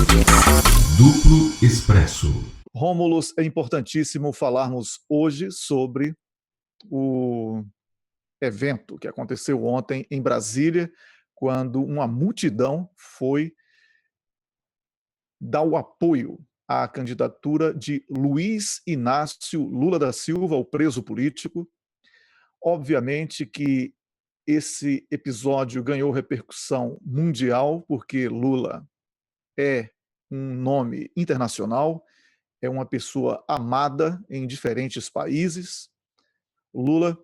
Duplo Expresso. Rômulus, é importantíssimo falarmos hoje sobre o evento que aconteceu ontem em Brasília, quando uma multidão foi dar o apoio à candidatura de Luiz Inácio Lula da Silva, o preso político. Obviamente que esse episódio ganhou repercussão mundial, porque Lula é um nome internacional, é uma pessoa amada em diferentes países. Lula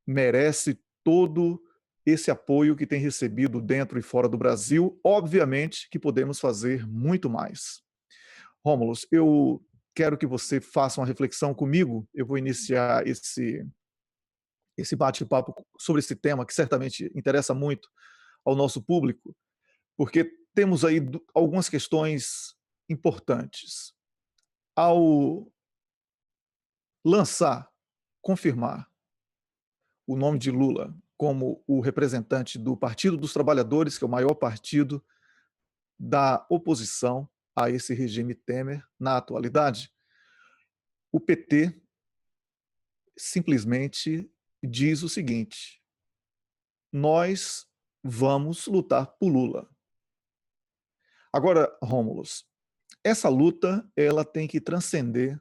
merece todo esse apoio que tem recebido dentro e fora do Brasil. Obviamente que podemos fazer muito mais. Rômulus, eu quero que você faça uma reflexão comigo. Eu vou iniciar esse bate-papo sobre esse tema que certamente interessa muito ao nosso público, porque temos aí algumas questões importantes. Ao confirmar o nome de Lula como o representante do Partido dos Trabalhadores, que é o maior partido da oposição a esse regime Temer na atualidade, o PT simplesmente diz o seguinte: nós vamos lutar por Lula. Agora, Rômulus, essa luta ela tem que transcender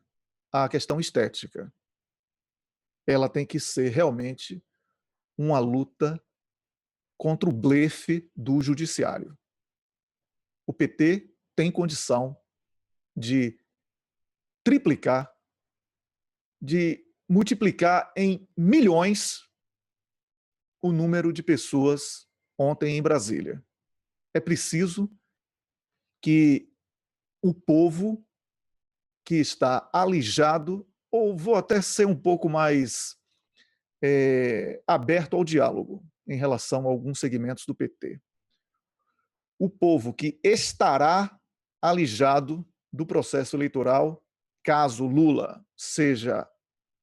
a questão estética. Ela tem que ser realmente uma luta contra o blefe do judiciário. O PT tem condição de triplicar, de multiplicar em milhões o número de pessoas ontem em Brasília. É preciso que o povo que está alijado, ou vou até ser um pouco mais aberto ao diálogo em relação a alguns segmentos do PT. O povo que estará alijado do processo eleitoral caso Lula seja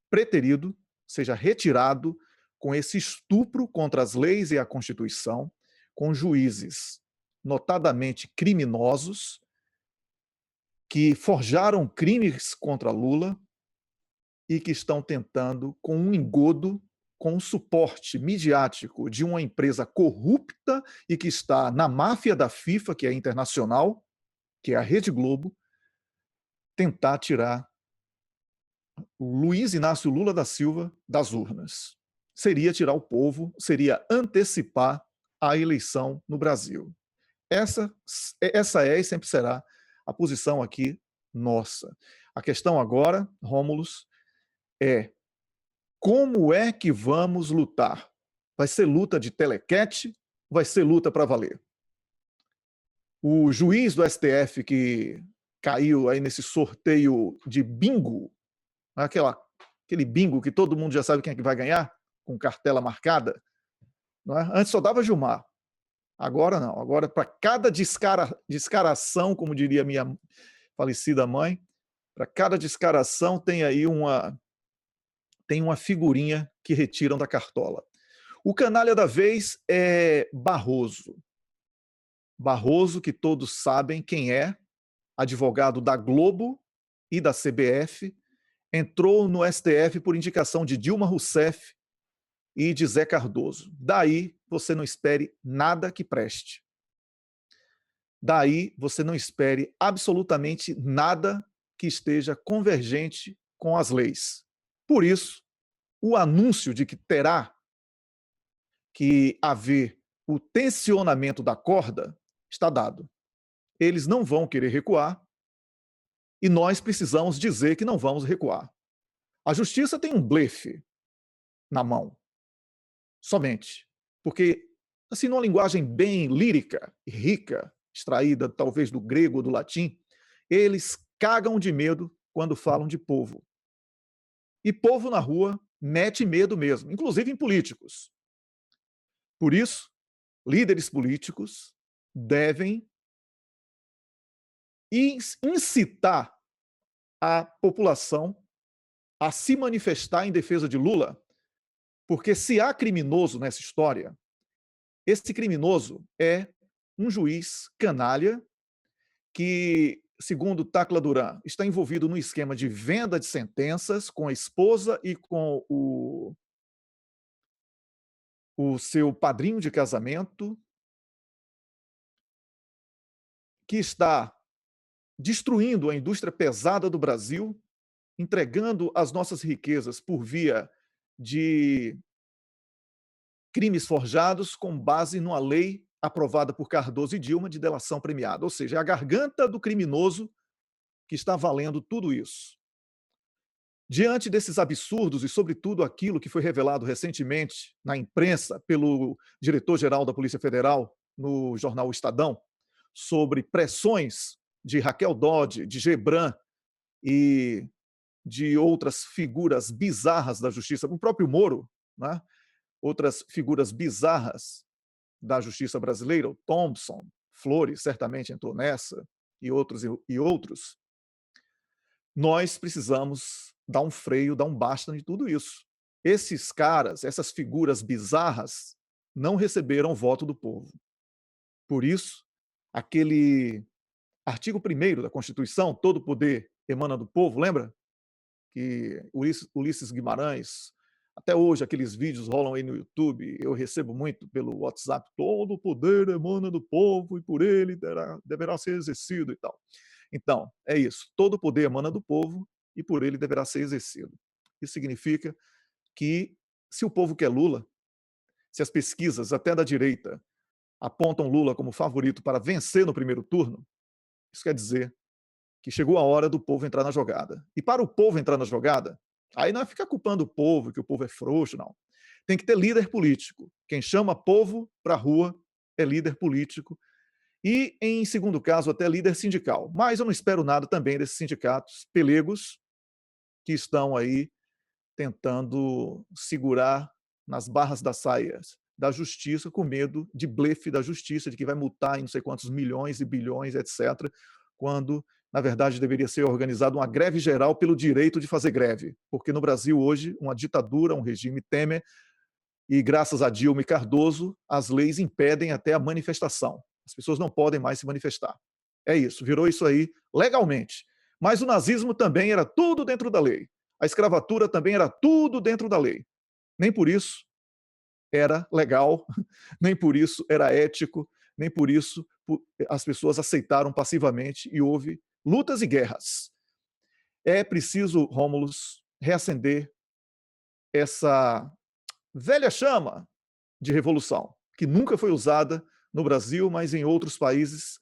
preterido, seja retirado com esse estupro contra as leis e a Constituição, com juízes notadamente criminosos que forjaram crimes contra Lula e que estão tentando, com um engodo, com o suporte midiático de uma empresa corrupta e que está na máfia da FIFA, que é internacional, que é a Rede Globo, tentar tirar Luiz Inácio Lula da Silva das urnas. Seria tirar o povo, seria antecipar a eleição no Brasil. Essa é e sempre será a posição aqui nossa. A questão agora, Rômulus, é como é que vamos lutar? Vai ser luta de telequete? Vai ser luta para valer? O juiz do STF que caiu aí nesse sorteio de bingo, aquele bingo que todo mundo já sabe quem é que vai ganhar, com cartela marcada, não é? Antes só dava Gilmar. Agora não. Agora, para cada descaração, como diria minha falecida mãe, para cada descaração tem aí uma figurinha que retiram da cartola. O canalha da vez é Barroso. Barroso, que todos sabem quem é, advogado da Globo e da CBF, entrou no STF por indicação de Dilma Rousseff e de Zé Cardoso. Daí você não espere nada que preste. Daí você não espere absolutamente nada que esteja convergente com as leis. Por isso, o anúncio de que terá que haver o tensionamento da corda está dado. Eles não vão querer recuar e nós precisamos dizer que não vamos recuar. A justiça tem um blefe na mão, somente. Porque, assim, numa linguagem bem lírica e rica, extraída talvez do grego ou do latim, eles cagam de medo quando falam de povo. E povo na rua mete medo mesmo, inclusive em políticos. Por isso, líderes políticos devem incitar a população a se manifestar em defesa de Lula, porque se há criminoso nessa história, esse criminoso é um juiz canalha que, segundo Tacla Duran, está envolvido num esquema de venda de sentenças com a esposa e com o seu padrinho de casamento, que está destruindo a indústria pesada do Brasil, entregando as nossas riquezas por via de crimes forjados com base numa lei aprovada por Cardoso e Dilma de delação premiada. Ou seja, é a garganta do criminoso que está valendo tudo isso. Diante desses absurdos e, sobretudo, aquilo que foi revelado recentemente na imprensa pelo diretor-geral da Polícia Federal no jornal O Estadão, sobre pressões de Raquel Dodge, de Gebran e de outras figuras bizarras da justiça, o próprio Moro, né? Outras figuras bizarras da justiça brasileira, o Thompson, Flores certamente entrou nessa, e outros, nós precisamos dar um freio, dar um basta de tudo isso. Esses caras, essas figuras bizarras, não receberam o voto do povo. Por isso, aquele artigo 1º da Constituição, todo poder emana do povo, lembra? Que Ulisses Guimarães, até hoje aqueles vídeos rolam aí no YouTube, eu recebo muito pelo WhatsApp, todo o poder emana do povo e por ele deverá ser exercido e tal. Então, é isso, todo o poder emana do povo e por ele deverá ser exercido. Isso significa que, se o povo quer Lula, se as pesquisas, até da direita, apontam Lula como favorito para vencer no primeiro turno, isso quer dizer que chegou a hora do povo entrar na jogada. E para o povo entrar na jogada, aí não é ficar culpando o povo, que o povo é frouxo, não. Tem que ter líder político. Quem chama povo para a rua é líder político. E, em segundo caso, até líder sindical. Mas eu não espero nada também desses sindicatos pelegos que estão aí tentando segurar nas barras das saias da justiça, com medo de blefe da justiça, de que vai multar em não sei quantos milhões e bilhões, etc., quando, na verdade, deveria ser organizada uma greve geral pelo direito de fazer greve. Porque no Brasil, hoje, uma ditadura, um regime Temer, e graças a Dilma e Cardoso, as leis impedem até a manifestação. As pessoas não podem mais se manifestar. É isso, virou isso aí legalmente. Mas o nazismo também era tudo dentro da lei. A escravatura também era tudo dentro da lei. Nem por isso era legal, nem por isso era ético, nem por isso as pessoas aceitaram passivamente e houve lutas e guerras. É preciso, Rômulus, reacender essa velha chama de revolução, que nunca foi usada no Brasil, mas em outros países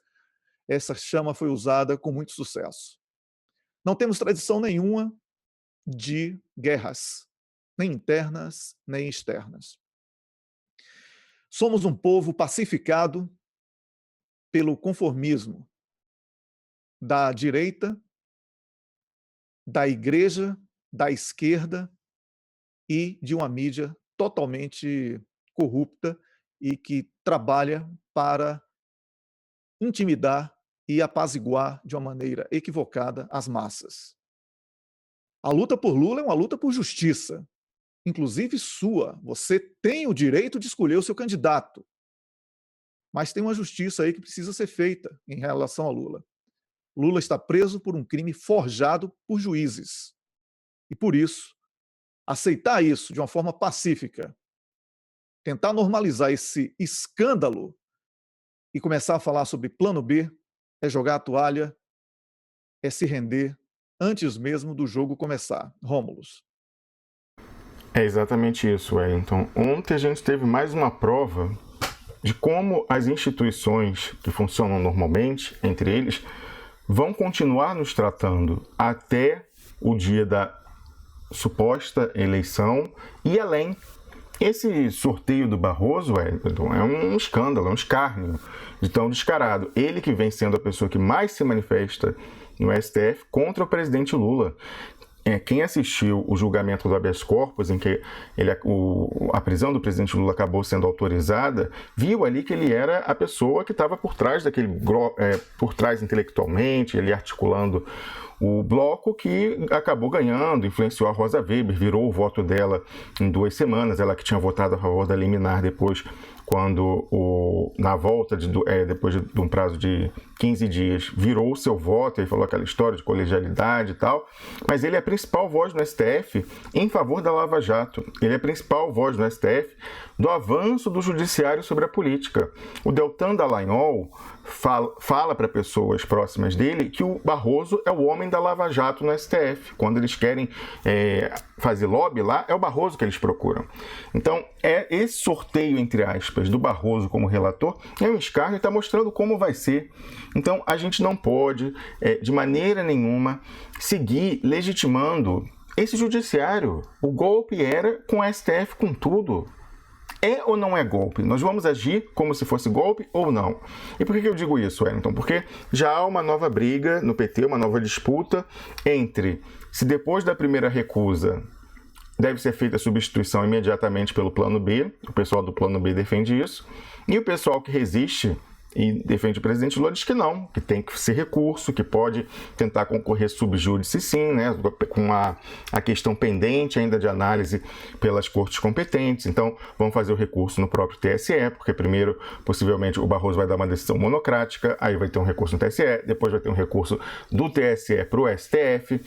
essa chama foi usada com muito sucesso. Não temos tradição nenhuma de guerras, nem internas, nem externas. Somos um povo pacificado pelo conformismo da direita, da igreja, da esquerda e de uma mídia totalmente corrupta e que trabalha para intimidar e apaziguar de uma maneira equivocada as massas. A luta por Lula é uma luta por justiça, inclusive sua. Você tem o direito de escolher o seu candidato, mas tem uma justiça aí que precisa ser feita em relação a Lula. Lula está preso por um crime forjado por juízes. E por isso, aceitar isso de uma forma pacífica, tentar normalizar esse escândalo e começar a falar sobre plano B é jogar a toalha, é se render antes mesmo do jogo começar. Rômulus. É exatamente isso, Wellington. Ontem a gente teve mais uma prova de como as instituições que funcionam normalmente, entre eles, vão continuar nos tratando até o dia da suposta eleição e além. Esse sorteio do Barroso, Wellington, é um escândalo, é um escárnio de tão descarado. Ele que vem sendo a pessoa que mais se manifesta no STF contra o presidente Lula. Quem assistiu o julgamento do habeas corpus, em que a prisão do presidente Lula acabou sendo autorizada, viu ali que ele era a pessoa que estava por trás por trás intelectualmente, ele articulando o bloco que acabou ganhando, influenciou a Rosa Weber, virou o voto dela em 2 semanas, ela que tinha votado a favor da liminar depois, quando na volta, depois de um prazo de 15 dias, virou o seu voto e falou aquela história de colegialidade e tal, mas ele é a principal voz no STF em favor da Lava Jato. Ele é a principal voz no STF do avanço do judiciário sobre a política. O Deltan Dallagnol fala para pessoas próximas dele que o Barroso é o homem da Lava Jato no STF. Quando eles querem fazer lobby lá, é o Barroso que eles procuram. Então, esse sorteio, entre aspas, do Barroso como relator é um escárnio e está mostrando como vai ser. Então, a gente não pode, de maneira nenhuma, seguir legitimando esse judiciário. O golpe era com o STF, com tudo. É ou não é golpe? Nós vamos agir como se fosse golpe ou não? E por que eu digo isso, Wellington? Porque já há uma nova briga no PT, uma nova disputa entre se depois da primeira recusa deve ser feita a substituição imediatamente pelo plano B, o pessoal do plano B defende isso, e o pessoal que resiste e defende o presidente Lula diz que não, que tem que ser recurso, que pode tentar concorrer subjúdice sim, né, com a questão pendente ainda de análise pelas cortes competentes. Então, vamos fazer o recurso no próprio TSE, porque primeiro, possivelmente, o Barroso vai dar uma decisão monocrática, aí vai ter um recurso no TSE, depois vai ter um recurso do TSE para o STF.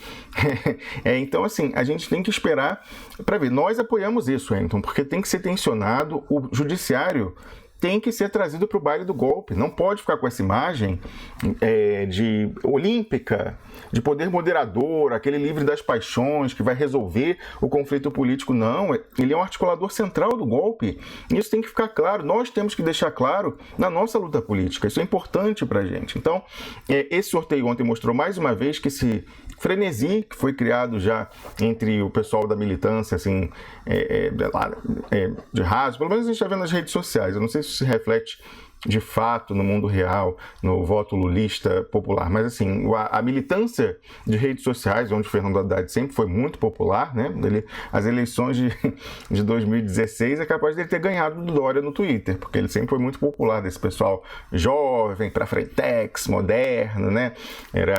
Então, assim, a gente tem que esperar para ver. Nós apoiamos isso, Wellington, porque tem que ser tensionado, o judiciário tem que ser trazido para o baile do golpe. Não pode ficar com essa imagem de olímpica, de poder moderador, aquele livre das paixões que vai resolver o conflito político. Não, ele é um articulador central do golpe. Isso tem que ficar claro. Nós temos que deixar claro na nossa luta política. Isso é importante para a gente. Então, esse sorteio ontem mostrou mais uma vez que esse frenesi que foi criado já entre o pessoal da militância, assim, de raso, pelo menos a gente está vendo nas redes sociais. Eu não sei se isso se reflete de fato no mundo real, no voto lulista popular, mas assim, a militância de redes sociais, onde o Fernando Haddad sempre foi muito popular, né? As eleições de 2016 é capaz de ele ter ganhado do Dória no Twitter, porque ele sempre foi muito popular, desse pessoal jovem, pra frentex, moderno, né?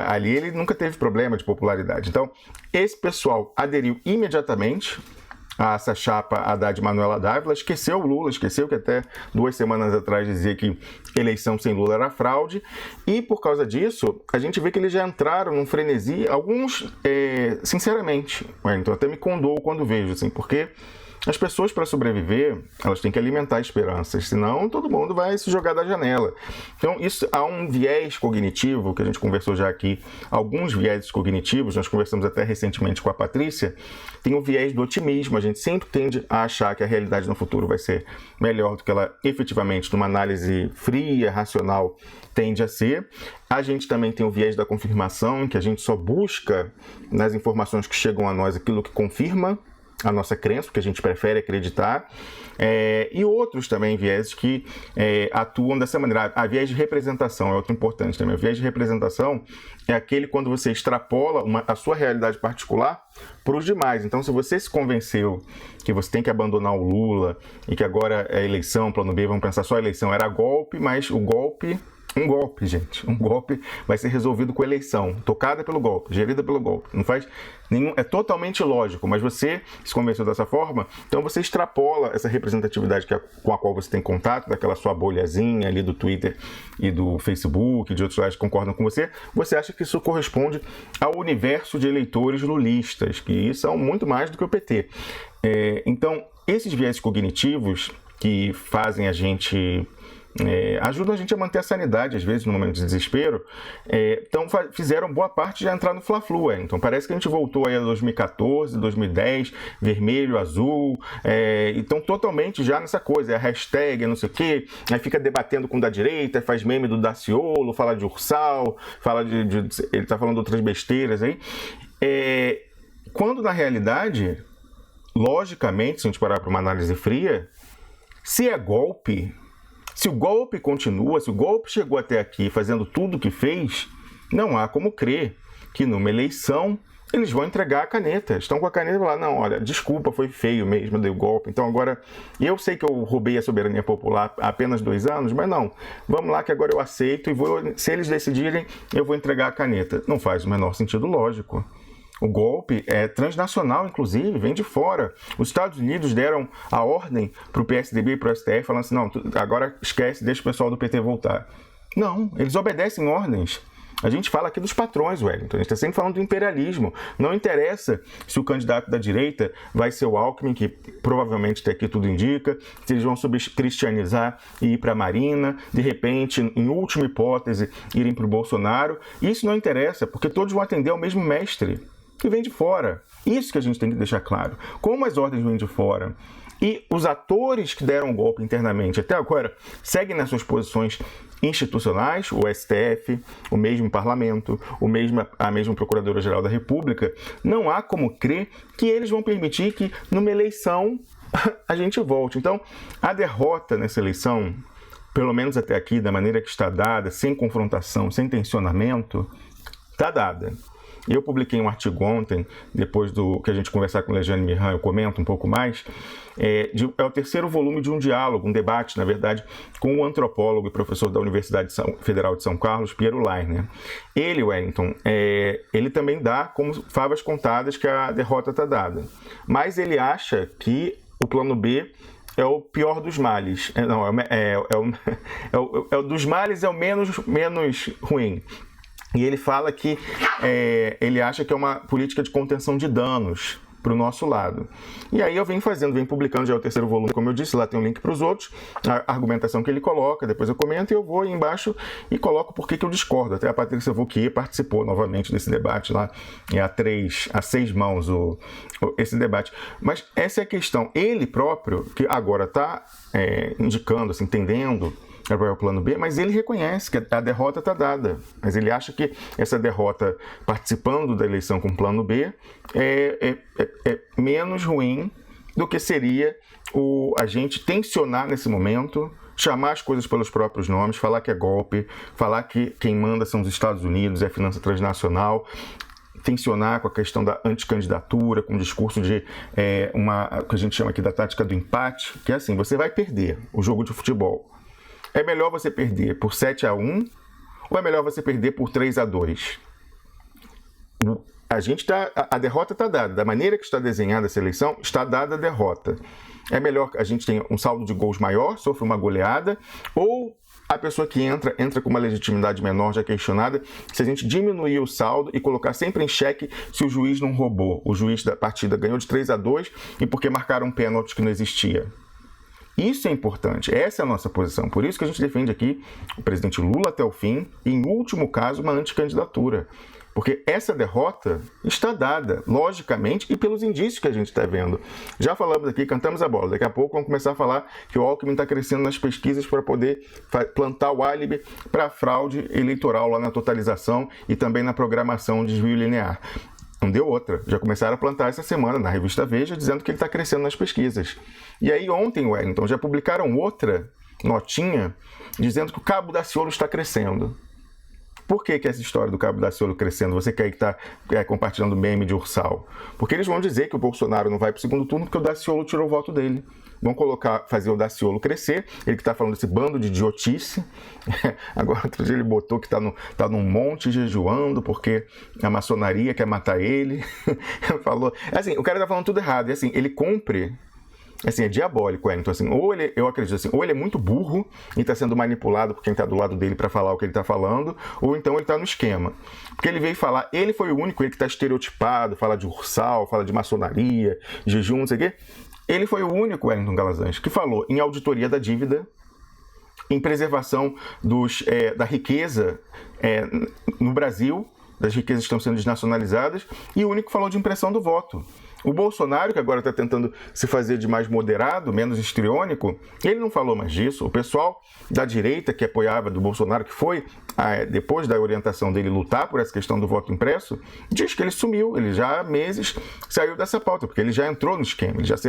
Ali ele nunca teve problema de popularidade. Então, esse pessoal aderiu imediatamente a essa chapa Haddad e Manuela Dávila, esqueceu o Lula, esqueceu que até 2 semanas atrás dizia que eleição sem Lula era fraude, e por causa disso, a gente vê que eles já entraram num frenesi, alguns, sinceramente, então até me condoo quando vejo, assim, porque as pessoas, para sobreviver, elas têm que alimentar esperanças, senão todo mundo vai se jogar da janela. Então, há um viés cognitivo, que a gente conversou já aqui, alguns viés cognitivos, nós conversamos até recentemente com a Patrícia, tem o viés do otimismo, a gente sempre tende a achar que a realidade no futuro vai ser melhor do que ela efetivamente, numa análise fria, racional, tende a ser. A gente também tem o viés da confirmação, em que a gente só busca nas informações que chegam a nós aquilo que confirma a nossa crença, porque a gente prefere acreditar, e outros também viéses que atuam dessa maneira. A viés de representação é outro importante também. O viés de representação é aquele quando você extrapola a sua realidade particular para os demais. Então, se você se convenceu que você tem que abandonar o Lula e que agora é eleição, plano B, vamos pensar só a eleição, era golpe, mas o golpe... Um golpe, gente. Um golpe vai ser resolvido com eleição, tocada pelo golpe, gerida pelo golpe. Não faz nenhum... É totalmente lógico, mas você se convenceu dessa forma, então você extrapola essa representatividade com a qual você tem contato, daquela sua bolhazinha ali do Twitter e do Facebook, de outros lugares que concordam com você, você acha que isso corresponde ao universo de eleitores lulistas, que são muito mais do que o PT. Então, esses viés cognitivos que fazem a gente... ajudam a gente a manter a sanidade, às vezes, no momento de desespero, então fizeram boa parte já entrar no Fla-Flu. Então parece que a gente voltou aí a 2014, 2010, vermelho, azul, então totalmente já nessa coisa, a hashtag, não sei o quê, aí fica debatendo com o da direita, faz meme do Daciolo, fala de Ursal, fala ele tá falando outras besteiras aí, quando na realidade, logicamente, se a gente parar para uma análise fria, se é golpe... Se o golpe continua, se o golpe chegou até aqui fazendo tudo o que fez, não há como crer que numa eleição eles vão entregar a caneta. Estão com a caneta e falar, não, olha, desculpa, foi feio mesmo, dei o golpe. Então agora, eu sei que eu roubei a soberania popular há apenas 2 anos, mas não, vamos lá que agora eu aceito e se eles decidirem, eu vou entregar a caneta. Não faz o menor sentido lógico. O golpe é transnacional, inclusive, vem de fora. Os Estados Unidos deram a ordem para o PSDB e para o STF, falando assim, não, agora esquece, deixa o pessoal do PT voltar. Não, eles obedecem ordens. A gente fala aqui dos patrões, Wellington. A gente está sempre falando do imperialismo. Não interessa se o candidato da direita vai ser o Alckmin, que provavelmente até aqui tudo indica, se eles vão cristianizar e ir para a Marina, de repente, em última hipótese, irem para o Bolsonaro. Isso não interessa, porque todos vão atender ao mesmo mestre, que vem de fora. Isso que a gente tem que deixar claro. Como as ordens vêm de fora e os atores que deram o golpe internamente até agora seguem nas suas posições institucionais, o STF, o mesmo parlamento, a mesma Procuradora-Geral da República, não há como crer que eles vão permitir que numa eleição a gente volte. Então, a derrota nessa eleição, pelo menos até aqui, da maneira que está dada, sem confrontação, sem tensionamento, está dada. Eu publiquei um artigo ontem, depois do que a gente conversar com o Lejane Mirran, eu comento um pouco mais. É o terceiro volume de um diálogo, um debate, na verdade, com o antropólogo e professor da Universidade Federal de São Carlos, Piero Leiner. Ele, Wellington, ele também dá como favas contadas que a derrota está dada. Mas ele acha que o plano B é o pior dos males. Dos males é o menos ruim. E ele fala que ele acha que é uma política de contenção de danos para o nosso lado. E aí eu venho publicando já o terceiro volume, como eu disse, lá tem um link para os outros, a argumentação que ele coloca, depois eu comento e eu vou aí embaixo e coloco por que eu discordo. Até a Patrícia Vauquier participou novamente desse debate lá, a 6 mãos esse debate. Mas essa é a questão. Ele próprio, que agora está indicando, assim, entendendo o plano B, mas ele reconhece que a derrota está dada. Mas ele acha que essa derrota, participando da eleição com o plano B, é menos ruim do que seria a gente tensionar nesse momento, chamar as coisas pelos próprios nomes, falar que é golpe, falar que quem manda são os Estados Unidos, é a finança transnacional, tensionar com a questão da anticandidatura, com o discurso de o que a gente chama aqui da tática do empate, que é assim, você vai perder o jogo de futebol. É melhor você perder por 7-1 ou é melhor você perder por 3-2? A derrota está dada. Da maneira que está desenhada essa eleição, está dada a derrota. É melhor que a gente tenha um saldo de gols maior, sofra uma goleada, ou a pessoa que entra com uma legitimidade menor, já questionada, se a gente diminuir o saldo e colocar sempre em xeque se o juiz não roubou. O juiz da partida ganhou de 3-2 e porque marcaram um pênalti que não existia. Isso é importante, essa é a nossa posição. Por isso que a gente defende aqui o presidente Lula até o fim e, em último caso, uma anticandidatura. Porque essa derrota está dada, logicamente, e pelos indícios que a gente está vendo. Já falamos aqui, cantamos a bola. Daqui a pouco vamos começar a falar que o Alckmin está crescendo nas pesquisas para poder plantar o álibi para a fraude eleitoral lá na totalização e também na programação de desvio linear. Não deu outra. Já começaram a plantar essa semana na revista Veja, dizendo que ele está crescendo nas pesquisas. E aí ontem, Wellington, já publicaram outra notinha dizendo que o Cabo Daciolo está crescendo. Por que essa história do Cabo Daciolo crescendo? Você que aí está compartilhando meme de Ursal. Porque eles vão dizer que o Bolsonaro não vai para o segundo turno porque o Daciolo tirou o voto dele. Vão fazer o Daciolo crescer, ele que está falando desse bando de idiotice. Agora, outro dia ele botou que tá num monte jejuando porque a maçonaria quer matar ele. Falou. Assim, o cara está falando tudo errado. E assim, ele cumpre. Assim, é diabólico, então assim, eu acredito assim, ou ele é muito burro e está sendo manipulado por quem está do lado dele para falar o que ele está falando, ou então ele está no esquema. Porque ele veio falar, ele foi o único, ele que está estereotipado, fala de Ursal, fala de maçonaria, jejum, não sei o quê. Ele foi o único, Wellington Calazans, que falou em auditoria da dívida, em preservação da riqueza no Brasil, das riquezas que estão sendo desnacionalizadas, e o único que falou de impressão do voto. O Bolsonaro, que agora está tentando se fazer de mais moderado, menos histriônico, ele não falou mais disso. O pessoal da direita que apoiava do Bolsonaro, que foi, depois da orientação dele, lutar por essa questão do voto impresso, diz que ele sumiu, ele já há meses saiu dessa pauta, porque ele já entrou no esquema, ele já se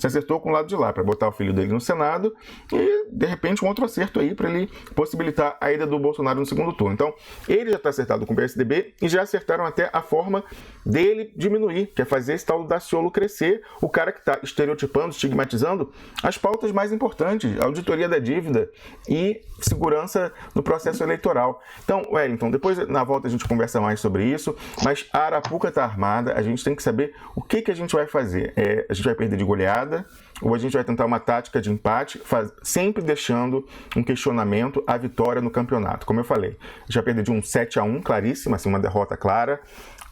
acertou com o lado de lá, para botar o filho dele no Senado e, de repente, um outro acerto aí para ele possibilitar a ida do Bolsonaro no segundo turno. Então, ele já está acertado com o PSDB e já acertaram até a forma dele diminuir, que é fazer esse tal Daciolo crescer, o cara que está estereotipando, estigmatizando as pautas mais importantes, auditoria da dívida e segurança no processo eleitoral. Então, Wellington, depois na volta a gente conversa mais sobre isso, mas a Arapuca está armada, a gente tem que saber o que a gente vai fazer. A gente vai perder de goleada ou a gente vai tentar uma tática de empate, sempre deixando um questionamento à vitória no campeonato. Como eu falei, a gente vai perder de um 7-1, claríssimo, assim, uma derrota clara,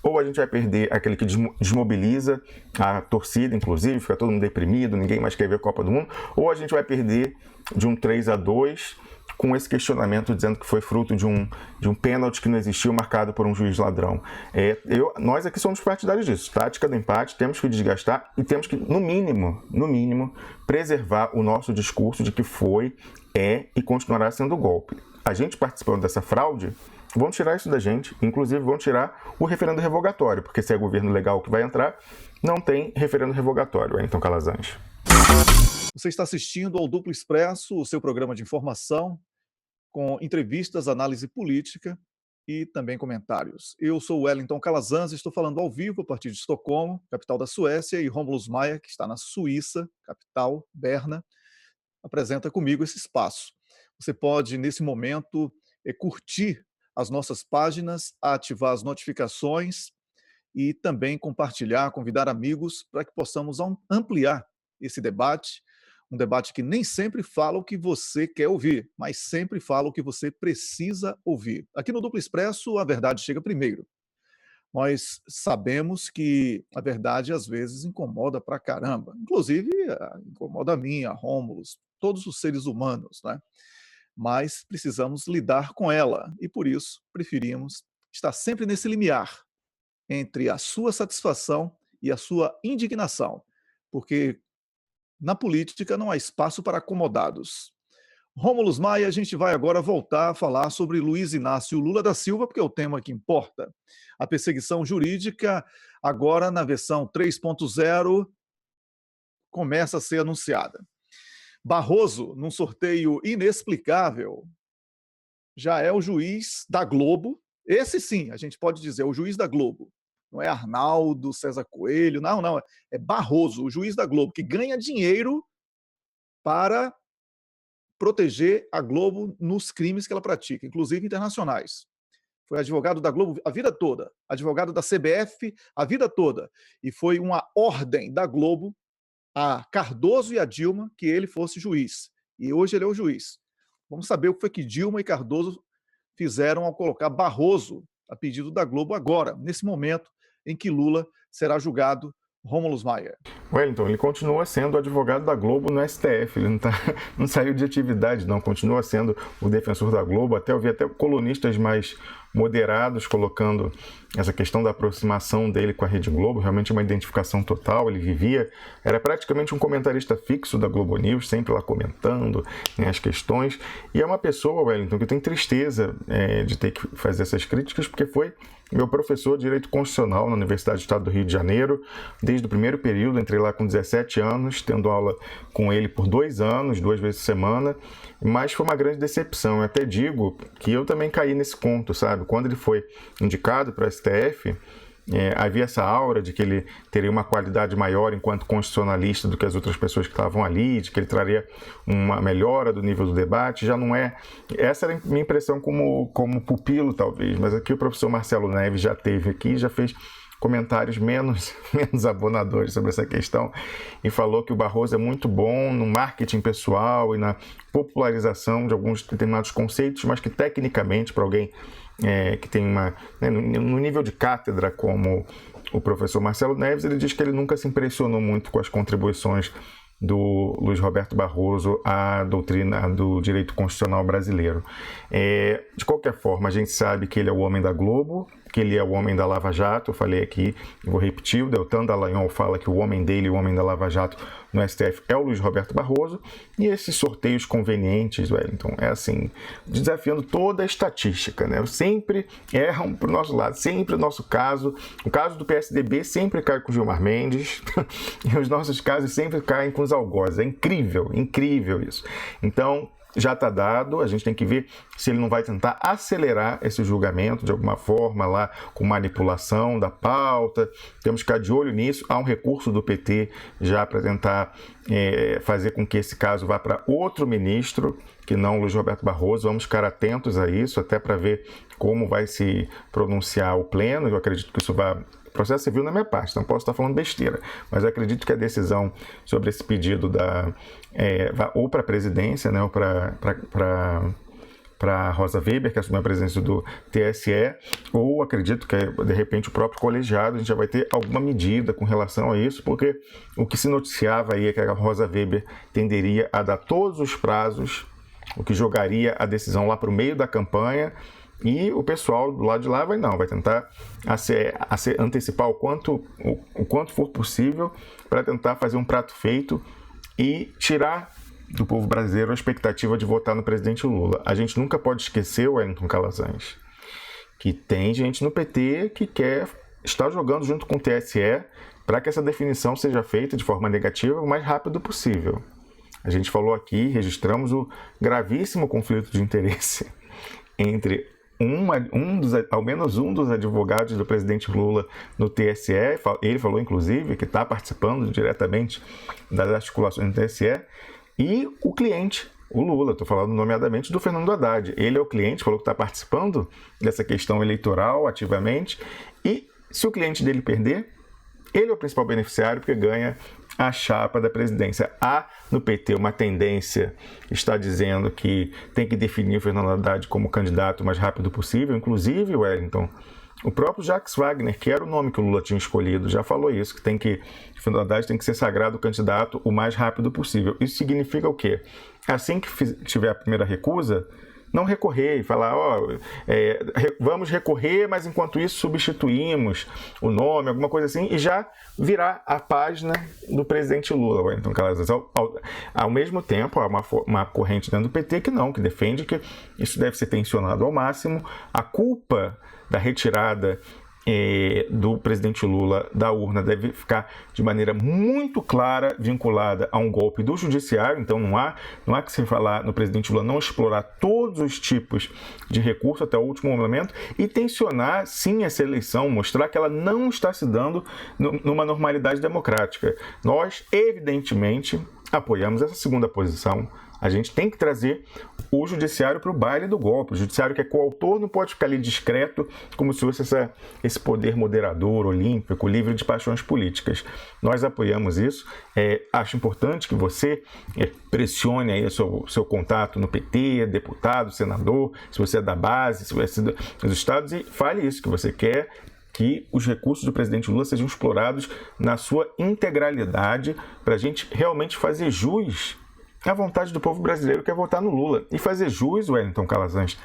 ou a gente vai perder aquele que desmobiliza a torcida, inclusive, fica todo mundo deprimido, ninguém mais quer ver a Copa do Mundo, ou a gente vai perder de um 3-2, com esse questionamento dizendo que foi fruto de um pênalti que não existiu, marcado por um juiz ladrão. Nós aqui somos partidários disso. Tática do empate, temos que desgastar e temos que, no mínimo, preservar o nosso discurso de que foi, é e continuará sendo golpe. A gente participando dessa fraude, vão tirar isso da gente, inclusive vão tirar o referendo revogatório, porque se é governo legal que vai entrar, não tem referendo revogatório. Então, Calazans. Você está assistindo ao Duplo Expresso, o seu programa de informação, com entrevistas, análise política e também comentários. Eu sou o Wellington Calazans, estou falando ao vivo a partir de Estocolmo, capital da Suécia, e Romulus Maia, que está na Suíça, capital, Berna, apresenta comigo esse espaço. Você pode, nesse momento, curtir as nossas páginas, ativar as notificações e também compartilhar, convidar amigos para que possamos ampliar esse debate, um debate que nem sempre fala o que você quer ouvir, mas sempre fala o que você precisa ouvir. Aqui no Duplo Expresso, a verdade chega primeiro. Nós sabemos que a verdade, às vezes, incomoda pra caramba. Inclusive, incomoda a mim, a Rômulus, todos os seres humanos, né? Mas precisamos lidar com ela e, por isso, preferimos estar sempre nesse limiar entre a sua satisfação e a sua indignação, porque na política não há espaço para acomodados. Romulus Maia, a gente vai agora voltar a falar sobre Luiz Inácio Lula da Silva, porque é o tema que importa. A perseguição jurídica, agora na versão 3.0, começa a ser anunciada. Barroso, num sorteio inexplicável, já é o juiz da Globo. Esse sim, a gente pode dizer, é o juiz da Globo. Não é Arnaldo, César Coelho, não. É Barroso, o juiz da Globo, que ganha dinheiro para proteger a Globo nos crimes que ela pratica, inclusive internacionais. Foi advogado da Globo a vida toda, advogado da CBF a vida toda. E foi uma ordem da Globo a Cardoso e a Dilma que ele fosse juiz. E hoje ele é o juiz. Vamos saber o que foi que Dilma e Cardoso fizeram ao colocar Barroso a pedido da Globo agora, nesse momento em que Lula será julgado. Romulus Maia. Wellington, ele continua sendo advogado da Globo no STF, ele não saiu de atividade, não, continua sendo o defensor da Globo. Eu vi até colunistas mais moderados colocando essa questão da aproximação dele com a Rede Globo, realmente uma identificação total. Ele era praticamente um comentarista fixo da Globo News, sempre lá comentando, né, as questões, e é uma pessoa, Wellington, que eu tenho tristeza de ter que fazer essas críticas, porque foi meu professor de Direito Constitucional na Universidade do Estado do Rio de Janeiro, desde o primeiro período, entrei lá com 17 anos, tendo aula com ele por 2 anos, 2 vezes por semana, mas foi uma grande decepção. Eu até digo que eu também caí nesse conto, sabe? Quando ele foi indicado para a STF, havia essa aura de que ele teria uma qualidade maior enquanto constitucionalista do que as outras pessoas que estavam ali, de que ele traria uma melhora do nível do debate. Já não é... Essa era a minha impressão como pupilo, talvez, mas aqui o professor Marcelo Neves já teve aqui, já fez comentários menos abonadores sobre essa questão e falou que o Barroso é muito bom no marketing pessoal e na popularização de alguns determinados conceitos, mas que tecnicamente, para alguém que tem no nível de cátedra como o professor Marcelo Neves, ele diz que ele nunca se impressionou muito com as contribuições do Luiz Roberto Barroso à doutrina do direito constitucional brasileiro. De qualquer forma, a gente sabe que ele é o homem da Globo, que ele é o homem da Lava Jato. Eu falei aqui, vou repetir, o Deltan Dallagnol fala que o homem dele, o homem da Lava Jato no STF é o Luiz Roberto Barroso, e esses sorteios convenientes, Wellington, assim, desafiando toda a estatística, né? Sempre erram para o nosso lado, sempre o nosso caso, o caso do PSDB sempre cai com o Gilmar Mendes, e os nossos casos sempre caem com os algozes. É incrível isso. Então, já está dado, a gente tem que ver se ele não vai tentar acelerar esse julgamento de alguma forma lá, com manipulação da pauta. Temos que ficar de olho nisso. Há um recurso do PT já para tentar fazer com que esse caso vá para outro ministro, que não o Luiz Roberto Barroso. Vamos ficar atentos a isso, até para ver como vai se pronunciar o pleno. Eu acredito que isso vai... Processo civil na minha parte, não posso estar falando besteira, mas acredito que a decisão sobre esse pedido ou para a presidência, né, ou para Rosa Weber, que assumiu a presidência do TSE, ou acredito que, de repente, o próprio colegiado, a gente já vai ter alguma medida com relação a isso, porque o que se noticiava aí é que a Rosa Weber tenderia a dar todos os prazos, o que jogaria a decisão lá para o meio da campanha. E o pessoal do lado de lá vai tentar antecipar o quanto for possível para tentar fazer um prato feito e tirar do povo brasileiro a expectativa de votar no presidente Lula. A gente nunca pode esquecer, Wellington Calazans, que tem gente no PT que quer estar jogando junto com o TSE para que essa definição seja feita de forma negativa o mais rápido possível. A gente falou aqui, registramos o gravíssimo conflito de interesse entre ao menos um dos advogados do presidente Lula no TSE. Ele falou, inclusive, que está participando diretamente das articulações do TSE, e o cliente, o Lula, estou falando nomeadamente do Fernando Haddad. Ele é o cliente, falou que está participando dessa questão eleitoral ativamente, e se o cliente dele perder, ele é o principal beneficiário, porque ganha a chapa da presidência. Há no PT uma tendência, está dizendo que tem que definir o Fernando Haddad como candidato o mais rápido possível. Inclusive, Wellington, o próprio Jacques Wagner, que era o nome que o Lula tinha escolhido, já falou isso, que o Fernando Haddad tem que ser sagrado candidato o mais rápido possível. Isso significa o quê? Assim que tiver a primeira recusa, não recorrer e falar, vamos recorrer, mas enquanto isso substituímos o nome, alguma coisa assim, e já virar a página do presidente Lula. Então, ao mesmo tempo, há uma corrente dentro do PT que defende que isso deve ser tensionado ao máximo. A culpa da retirada do presidente Lula da urna deve ficar de maneira muito clara vinculada a um golpe do judiciário. Então não há que se falar no presidente Lula não explorar todos os tipos de recurso até o último momento e tensionar sim essa eleição, mostrar que ela não está se dando numa normalidade democrática. Nós, evidentemente, apoiamos essa segunda posição. A gente tem que trazer o judiciário para o baile do golpe. O judiciário que é coautor não pode ficar ali discreto, como se fosse esse poder moderador, olímpico, livre de paixões políticas. Nós apoiamos isso. Acho importante que você pressione aí o seu contato no PT, deputado, senador, se você é da base, se você é dos estados, e fale isso, que você quer que os recursos do presidente Lula sejam explorados na sua integralidade para a gente realmente fazer jus à vontade do povo brasileiro que é votar no Lula. E fazer jus, Wellington Calazans,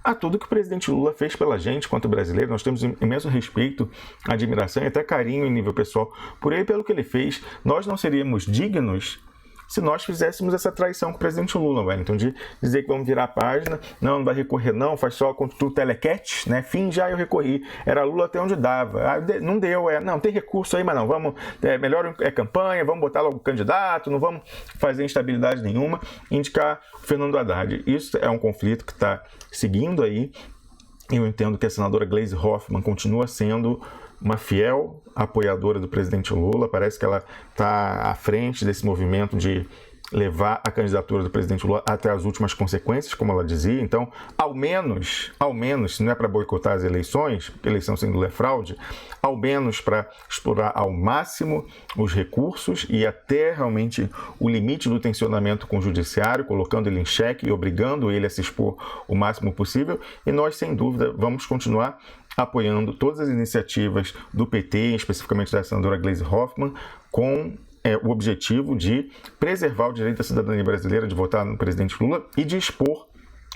a tudo que o presidente Lula fez pela gente quanto brasileiro. Nós temos imenso respeito, admiração e até carinho em nível pessoal por ele, pelo que ele fez. Nós não seríamos dignos se nós fizéssemos essa traição com o presidente Lula, Wellington, de dizer que vamos virar a página, não vai recorrer não, faz só contra o telequete, né? Fim, já eu recorri, era Lula até onde dava, não deu, não, tem recurso aí, mas não, vamos, melhor campanha, vamos botar logo o candidato, não vamos fazer instabilidade nenhuma, indicar o Fernando Haddad. Isso é um conflito que está seguindo aí. Eu entendo que a senadora Gleisi Hoffmann continua sendo uma fiel apoiadora do presidente Lula. Parece que ela está à frente desse movimento de levar a candidatura do presidente Lula até as últimas consequências, como ela dizia. Então, ao menos, se não é para boicotar as eleições, porque a eleição sem Lula é fraude, ao menos para explorar ao máximo os recursos e até realmente o limite do tensionamento com o judiciário, colocando ele em xeque e obrigando ele a se expor o máximo possível. E nós, sem dúvida, vamos continuar apoiando todas as iniciativas do PT, especificamente da senadora Gleisi Hoffmann, com o objetivo de preservar o direito da cidadania brasileira de votar no presidente Lula e de expor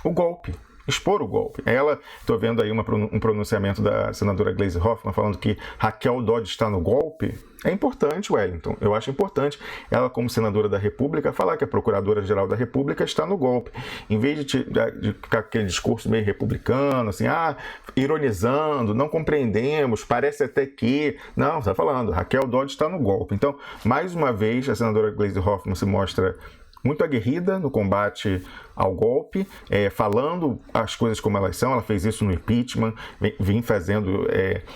o golpe. Estou vendo aí um pronunciamento da senadora Gleisi Hoffmann falando que Raquel Dodge está no golpe. É importante, Wellington, eu acho importante ela, como senadora da República, falar que a Procuradora-Geral da República está no golpe. Em vez de ficar aquele discurso meio republicano, assim, ironizando, não compreendemos, parece até que... Não, está falando, Raquel Dodge está no golpe. Então, mais uma vez, a senadora Gleisi Hoffmann se mostra muito aguerrida no combate ao golpe, falando as coisas como elas são. Ela fez isso no impeachment, vem fazendo,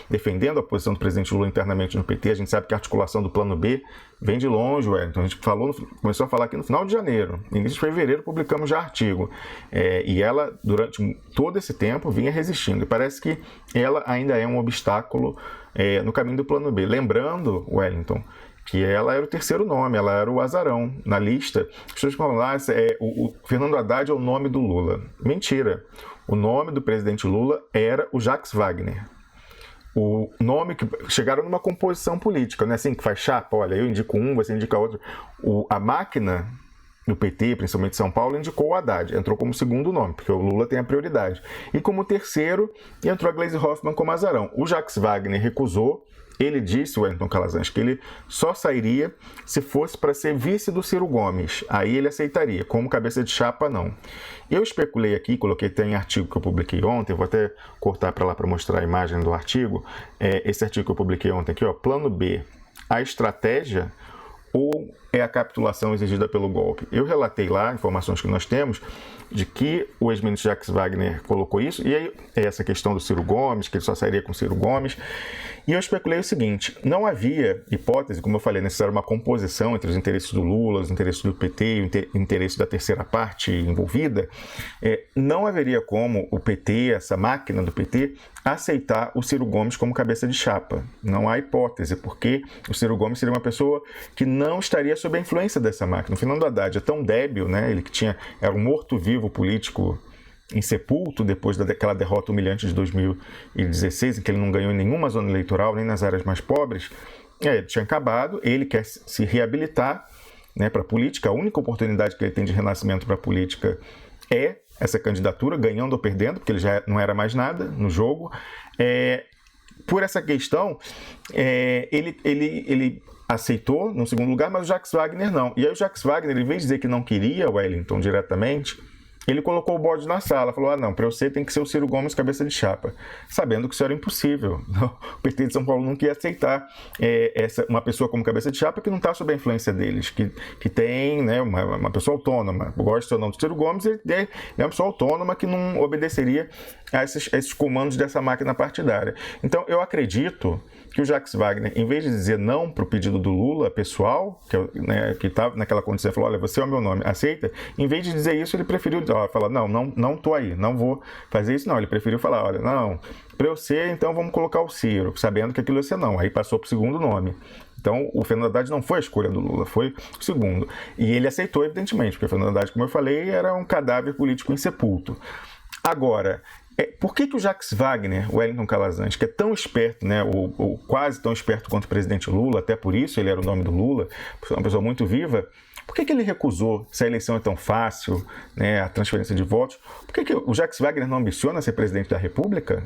defendendo a posição do presidente Lula internamente no PT. A gente sabe que a articulação do plano B vem de longe, Wellington. A gente começou a falar aqui no final de janeiro. Início de fevereiro publicamos já artigo. E ela, durante todo esse tempo, vinha resistindo. E parece que ela ainda é um obstáculo no caminho do plano B. Lembrando, Wellington, que ela era o terceiro nome, ela era o azarão na lista. As pessoas falam lá, o Fernando Haddad é o nome do Lula. Mentira. O nome do presidente Lula era o Jacques Wagner. O nome que chegaram numa composição política, não é assim que faz chapa? Olha, eu indico um, você indica outro. A máquina do PT, principalmente São Paulo, indicou o Haddad, entrou como segundo nome, porque o Lula tem a prioridade. E como terceiro, entrou a Gleisi Hoffmann como azarão. O Jacques Wagner recusou. Ele disse, o Wellington Calazans, que ele só sairia se fosse para ser vice do Ciro Gomes. Aí ele aceitaria, como cabeça de chapa, não. Eu especulei aqui, coloquei até em artigo que eu publiquei ontem, vou até cortar para lá para mostrar a imagem do artigo. Esse artigo que eu publiquei ontem aqui, plano B, a estratégia ou é a capitulação exigida pelo golpe? Eu relatei lá, informações que nós temos, de que o ex-ministro Jacques Wagner colocou isso, e aí essa questão do Ciro Gomes, que ele só sairia com Ciro Gomes. E eu especulei o seguinte, não havia hipótese, como eu falei, necessária uma composição entre os interesses do Lula, os interesses do PT e o interesse da terceira parte envolvida. Não haveria como o PT, essa máquina do PT, aceitar o Ciro Gomes como cabeça de chapa. Não há hipótese, porque o Ciro Gomes seria uma pessoa que não estaria sob a influência dessa máquina. O Fernando Haddad é tão débil, né? Ele que era um morto-vivo político insepulto depois daquela derrota humilhante de 2016, em que ele não ganhou em nenhuma zona eleitoral, nem nas áreas mais pobres. Ele tinha acabado, ele quer se reabilitar, né, para a política. A única oportunidade que ele tem de renascimento para a política é essa candidatura, ganhando ou perdendo, porque ele já não era mais nada no jogo. Por essa questão, ele aceitou no segundo lugar, mas o Jacques Wagner não. E aí o Jacques Wagner, em vez de dizer que não queria o Wellington diretamente, ele colocou o bode na sala, falou, não, para você tem que ser o Ciro Gomes cabeça de chapa, sabendo que isso era impossível. O PT de São Paulo não queria aceitar uma pessoa como cabeça de chapa que não está sob a influência deles, que tem, né, uma pessoa autônoma. Gosta ou não do Ciro Gomes, ele é uma pessoa autônoma que não obedeceria a esses comandos dessa máquina partidária. Então, eu acredito que o Jacques Wagner, em vez de dizer não para o pedido do Lula, pessoal, que estava naquela condição, falou, olha, você é o meu nome, aceita? Em vez de dizer isso, ele preferiu falar, não estou aí, não vou fazer isso, não. Ele preferiu falar, olha, não, para eu ser, então vamos colocar o Ciro, sabendo que aquilo ia ser não. Aí passou para o segundo nome. Então, o Fernando Haddad não foi a escolha do Lula, foi o segundo. E ele aceitou, evidentemente, porque o Fernando Haddad, como eu falei, era um cadáver político insepulto. Agora, por que o Jacques Wagner, o Wellington Calazans, que é tão esperto, né, ou quase tão esperto quanto o presidente Lula, até por isso ele era o nome do Lula, uma pessoa muito viva, por que ele recusou, se a eleição é tão fácil, né, a transferência de votos, por que o Jacques Wagner não ambiciona ser presidente da República?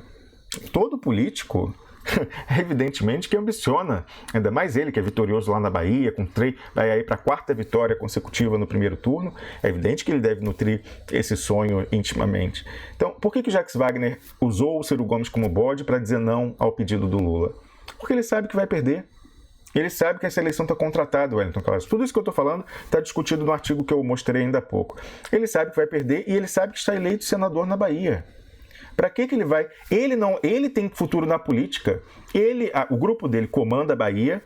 Todo político, evidentemente que ambiciona, ainda mais ele que é vitorioso lá na Bahia, vai aí para a quarta vitória consecutiva no primeiro turno, é evidente que ele deve nutrir esse sonho intimamente. Então, por que o Jacques Wagner usou o Ciro Gomes como bode para dizer não ao pedido do Lula? Porque ele sabe que vai perder. Ele sabe que essa eleição está contratada, Wellington Calazans. Tudo isso que eu estou falando está discutido no artigo que eu mostrei ainda há pouco. Ele sabe que vai perder e ele sabe que está eleito senador na Bahia. Para que ele vai? Ele tem futuro na política. O grupo dele comanda a Bahia,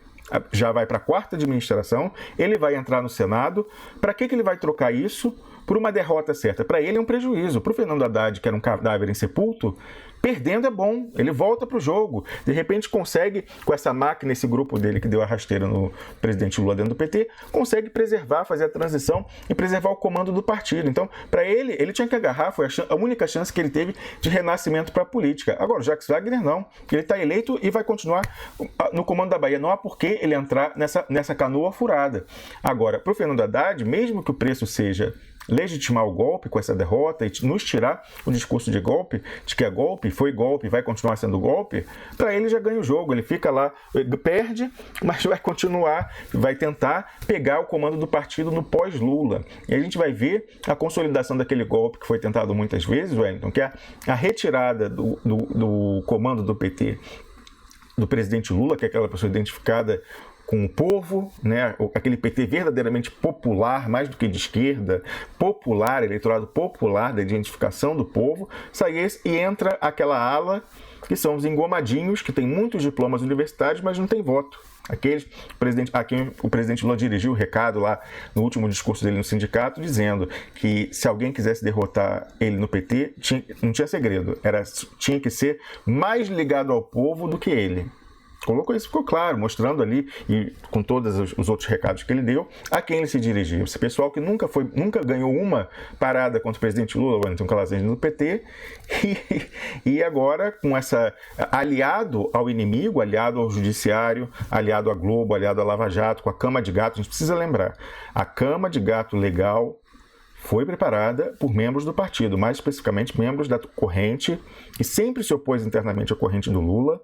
já vai para a quarta administração, ele vai entrar no Senado. Para que ele vai trocar isso por uma derrota certa? Para ele é um prejuízo. Para o Fernando Haddad, que era um cadáver insepulto, perdendo é bom, ele volta para o jogo. De repente consegue, com essa máquina, esse grupo dele que deu a rasteira no presidente Lula dentro do PT, consegue preservar, fazer a transição e preservar o comando do partido. Então, para ele tinha que agarrar, foi a única chance que ele teve de renascimento para a política. Agora, o Jacques Wagner não. Ele está eleito e vai continuar no comando da Bahia. Não há por que ele entrar nessa canoa furada. Agora, para o Fernando Haddad, mesmo que o preço seja legitimar o golpe com essa derrota e nos tirar o discurso de golpe, de que é golpe, foi golpe, vai continuar sendo golpe, para ele já ganha o jogo, ele fica lá, perde, mas vai continuar, vai tentar pegar o comando do partido no pós-Lula. E a gente vai ver a consolidação daquele golpe que foi tentado muitas vezes, Wellington, que é a retirada do comando do PT do presidente Lula, que é aquela pessoa identificada com o povo, né? Aquele PT verdadeiramente popular, mais do que de esquerda, popular, eleitorado popular, da identificação do povo, sai esse e entra aquela ala que são os engomadinhos, que têm muitos diplomas universitários, mas não tem voto. Aqueles a quem o presidente Lula dirigiu o recado lá no último discurso dele no sindicato, dizendo que se alguém quisesse derrotar ele no PT, não tinha segredo, tinha que ser mais ligado ao povo do que ele. Colocou isso, ficou claro, mostrando ali, e com todos os outros recados que ele deu, a quem ele se dirigiu. Esse pessoal que nunca ganhou uma parada contra o presidente Lula, o Wellington Calazans do PT, e agora, com essa aliado ao inimigo, aliado ao judiciário, aliado à Globo, aliado à Lava Jato, com a cama de gato, a gente precisa lembrar, a cama de gato legal foi preparada por membros do partido, mais especificamente membros da corrente, que sempre se opôs internamente à corrente do Lula,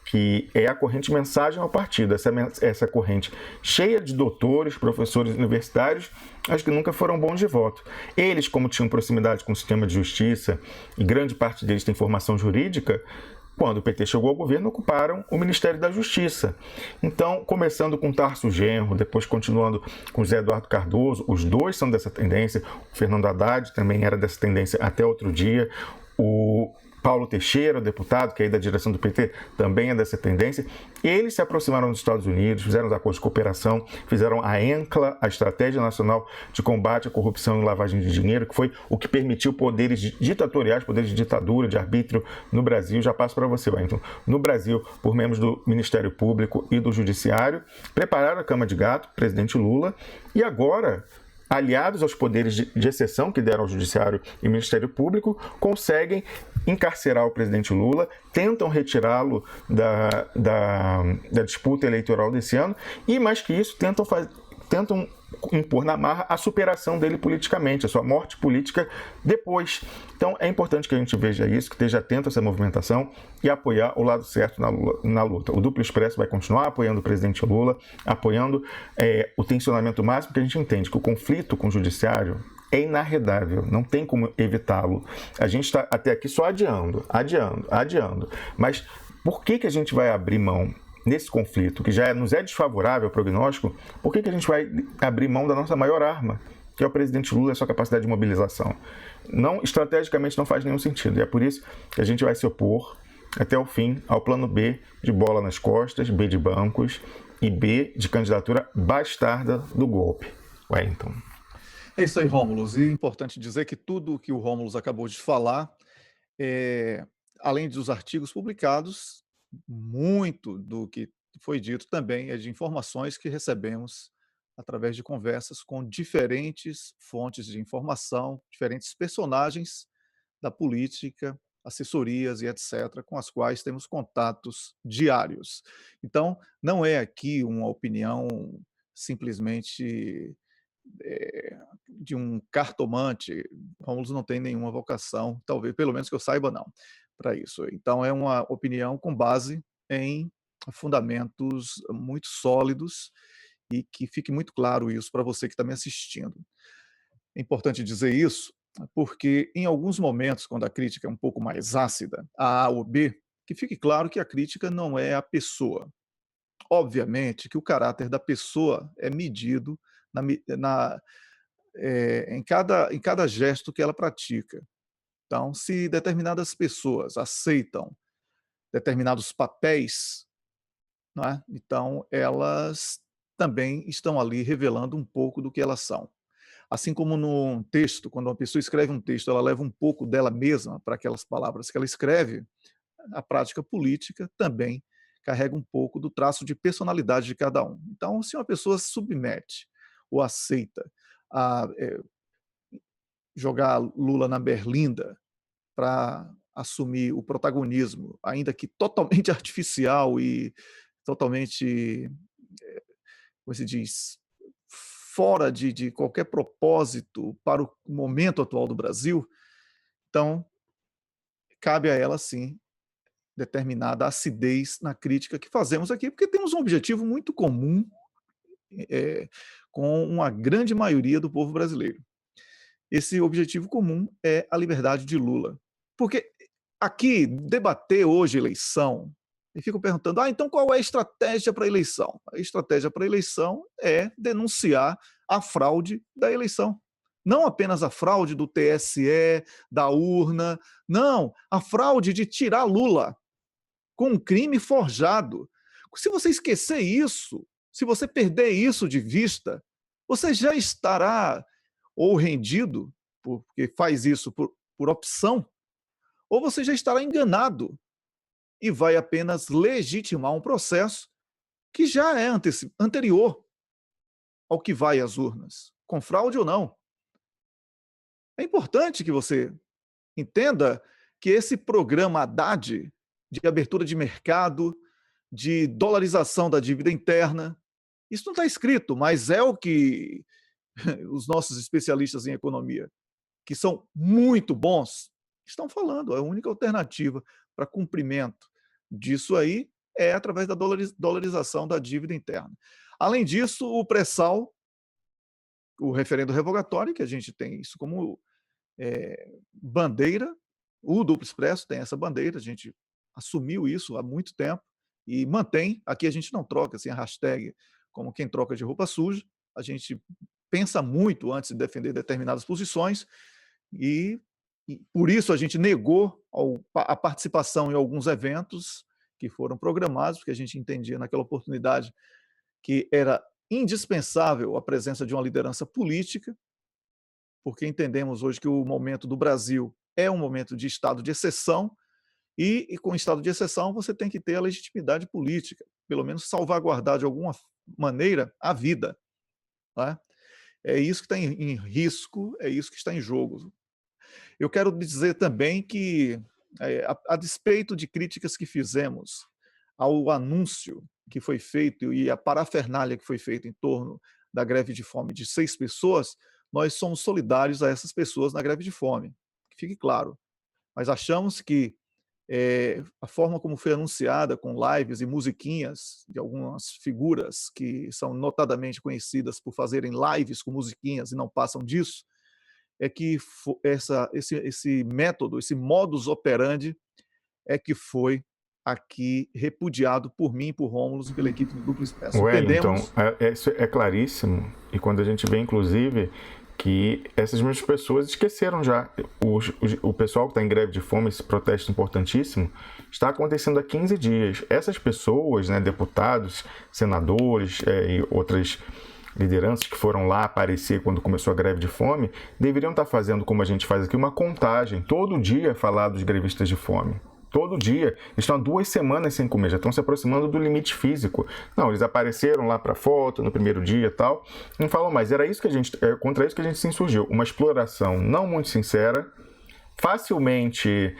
que é a corrente Mensagem ao Partido, essa corrente cheia de doutores, professores universitários, acho que nunca foram bons de voto. Eles, como tinham proximidade com o sistema de justiça, e grande parte deles tem formação jurídica, quando o PT chegou ao governo, ocuparam o Ministério da Justiça. Então, começando com Tarso Genro, depois continuando com José Eduardo Cardoso, os dois são dessa tendência, o Fernando Haddad também era dessa tendência até outro dia, o Paulo Teixeira, o deputado, que é da direção do PT, também é dessa tendência. Eles se aproximaram dos Estados Unidos, fizeram os acordos de cooperação, fizeram a ENCLA, a Estratégia Nacional de Combate à Corrupção e Lavagem de Dinheiro, que foi o que permitiu poderes ditatoriais, poderes de ditadura, de arbítrio no Brasil. Já passo para você, Wellington. No Brasil, por membros do Ministério Público e do Judiciário, prepararam a cama de gato, presidente Lula, e agora, aliados aos poderes de exceção que deram ao Judiciário e ao Ministério Público, conseguem encarcerar o presidente Lula, tentam retirá-lo da disputa eleitoral desse ano e, mais que isso, tentam impor na marra a superação dele politicamente, a sua morte política depois. Então é importante que a gente veja isso, que esteja atento a essa movimentação e apoiar o lado certo na luta. O Duplo Expresso vai continuar apoiando o presidente Lula, apoiando o tensionamento máximo, que a gente entende que o conflito com o judiciário é inarredável, não tem como evitá-lo. A gente está até aqui só adiando. Mas por que a gente vai abrir mão nesse conflito, que já nos é desfavorável ao prognóstico? Por que a gente vai abrir mão da nossa maior arma, que é o presidente Lula e a sua capacidade de mobilização? Estrategicamente não faz nenhum sentido. E é por isso que a gente vai se opor até o fim ao plano B de bola nas costas, B de bancos e B de candidatura bastarda do golpe. Wellington. É isso aí, Rômulus. E é importante dizer que tudo o que o Rômulus acabou de falar, além dos artigos publicados, muito do que foi dito também é de informações que recebemos através de conversas com diferentes fontes de informação, diferentes personagens da política, assessorias e etc., com as quais temos contatos diários. Então, não é aqui uma opinião simplesmente de um cartomante. Rômulo não tem nenhuma vocação, talvez, pelo menos que eu saiba, não, para isso. Então, é uma opinião com base em fundamentos muito sólidos e que fique muito claro isso para você que está me assistindo. É importante dizer isso porque, em alguns momentos, quando a crítica é um pouco mais ácida, a ou B, que fique claro que a crítica não é a pessoa. Obviamente que o caráter da pessoa é medido em cada gesto que ela pratica. Então, se determinadas pessoas aceitam determinados papéis, não é? Então elas também estão ali revelando um pouco do que elas são. Assim como num texto, quando uma pessoa escreve um texto, ela leva um pouco dela mesma para aquelas palavras que ela escreve, a prática política também carrega um pouco do traço de personalidade de cada um. Então, se uma pessoa se submete ou aceita a jogar Lula na berlinda para assumir o protagonismo, ainda que totalmente artificial e totalmente, como se diz, fora de qualquer propósito para o momento atual do Brasil, então cabe a ela, sim, determinada acidez na crítica que fazemos aqui, porque temos um objetivo muito comum com uma grande maioria do povo brasileiro. Esse objetivo comum é a liberdade de Lula. Porque aqui, debater hoje eleição e ficam perguntando: então qual é a estratégia para a eleição? A estratégia para a eleição é denunciar a fraude da eleição. Não apenas a fraude do TSE, da urna, não, a fraude de tirar Lula com um crime forjado. Se você esquecer isso, se você perder isso de vista, você já estará ou rendido, porque faz isso por opção, ou você já estará enganado e vai apenas legitimar um processo que já é anterior ao que vai às urnas, com fraude ou não. É importante que você entenda que esse programa Haddad de abertura de mercado, de dolarização da dívida interna, isso não está escrito, mas é o que os nossos especialistas em economia, que são muito bons, estão falando. A única alternativa para cumprimento disso aí é através da dolarização da dívida interna. Além disso, o pré-sal, o referendo revogatório, que a gente tem isso como bandeira, o Duplo Expresso tem essa bandeira, a gente assumiu isso há muito tempo e mantém. Aqui a gente não troca assim, a hashtag como quem troca de roupa suja, a gente pensa muito antes de defender determinadas posições e por isso a gente negou a participação em alguns eventos que foram programados, porque a gente entendia naquela oportunidade que era indispensável a presença de uma liderança política, porque entendemos hoje que o momento do Brasil é um momento de estado de exceção, e com estado de exceção você tem que ter a legitimidade política, pelo menos salvaguardar de alguma maneira a vida. Né? É isso que está em risco, é isso que está em jogo. Eu quero dizer também que, a despeito de críticas que fizemos ao anúncio que foi feito e a parafernália que foi feita em torno da greve de fome de 6 pessoas, nós somos solidários a essas pessoas na greve de fome, que fique claro. Mas achamos que a forma como foi anunciada, com lives e musiquinhas de algumas figuras que são notadamente conhecidas por fazerem lives com musiquinhas e não passam disso, é que esse método, esse modus operandi é que foi aqui repudiado por mim, por Rômulo e pela equipe do Duplo Expresso. Wellington, isso é claríssimo, e quando a gente vê, inclusive, que essas mesmas pessoas esqueceram já. O pessoal que está em greve de fome, esse protesto importantíssimo, está acontecendo há 15 dias. Essas pessoas, né, deputados, senadores e outras lideranças que foram lá aparecer quando começou a greve de fome, deveriam estar fazendo, como a gente faz aqui, uma contagem, todo dia falar dos grevistas de fome. Todo dia. Estão há 2 semanas sem comer, já estão se aproximando do limite físico. Não, eles apareceram lá para foto no primeiro dia e tal, não falam mais. Era isso que a gente, contra isso que a gente se insurgiu. Uma exploração não muito sincera, facilmente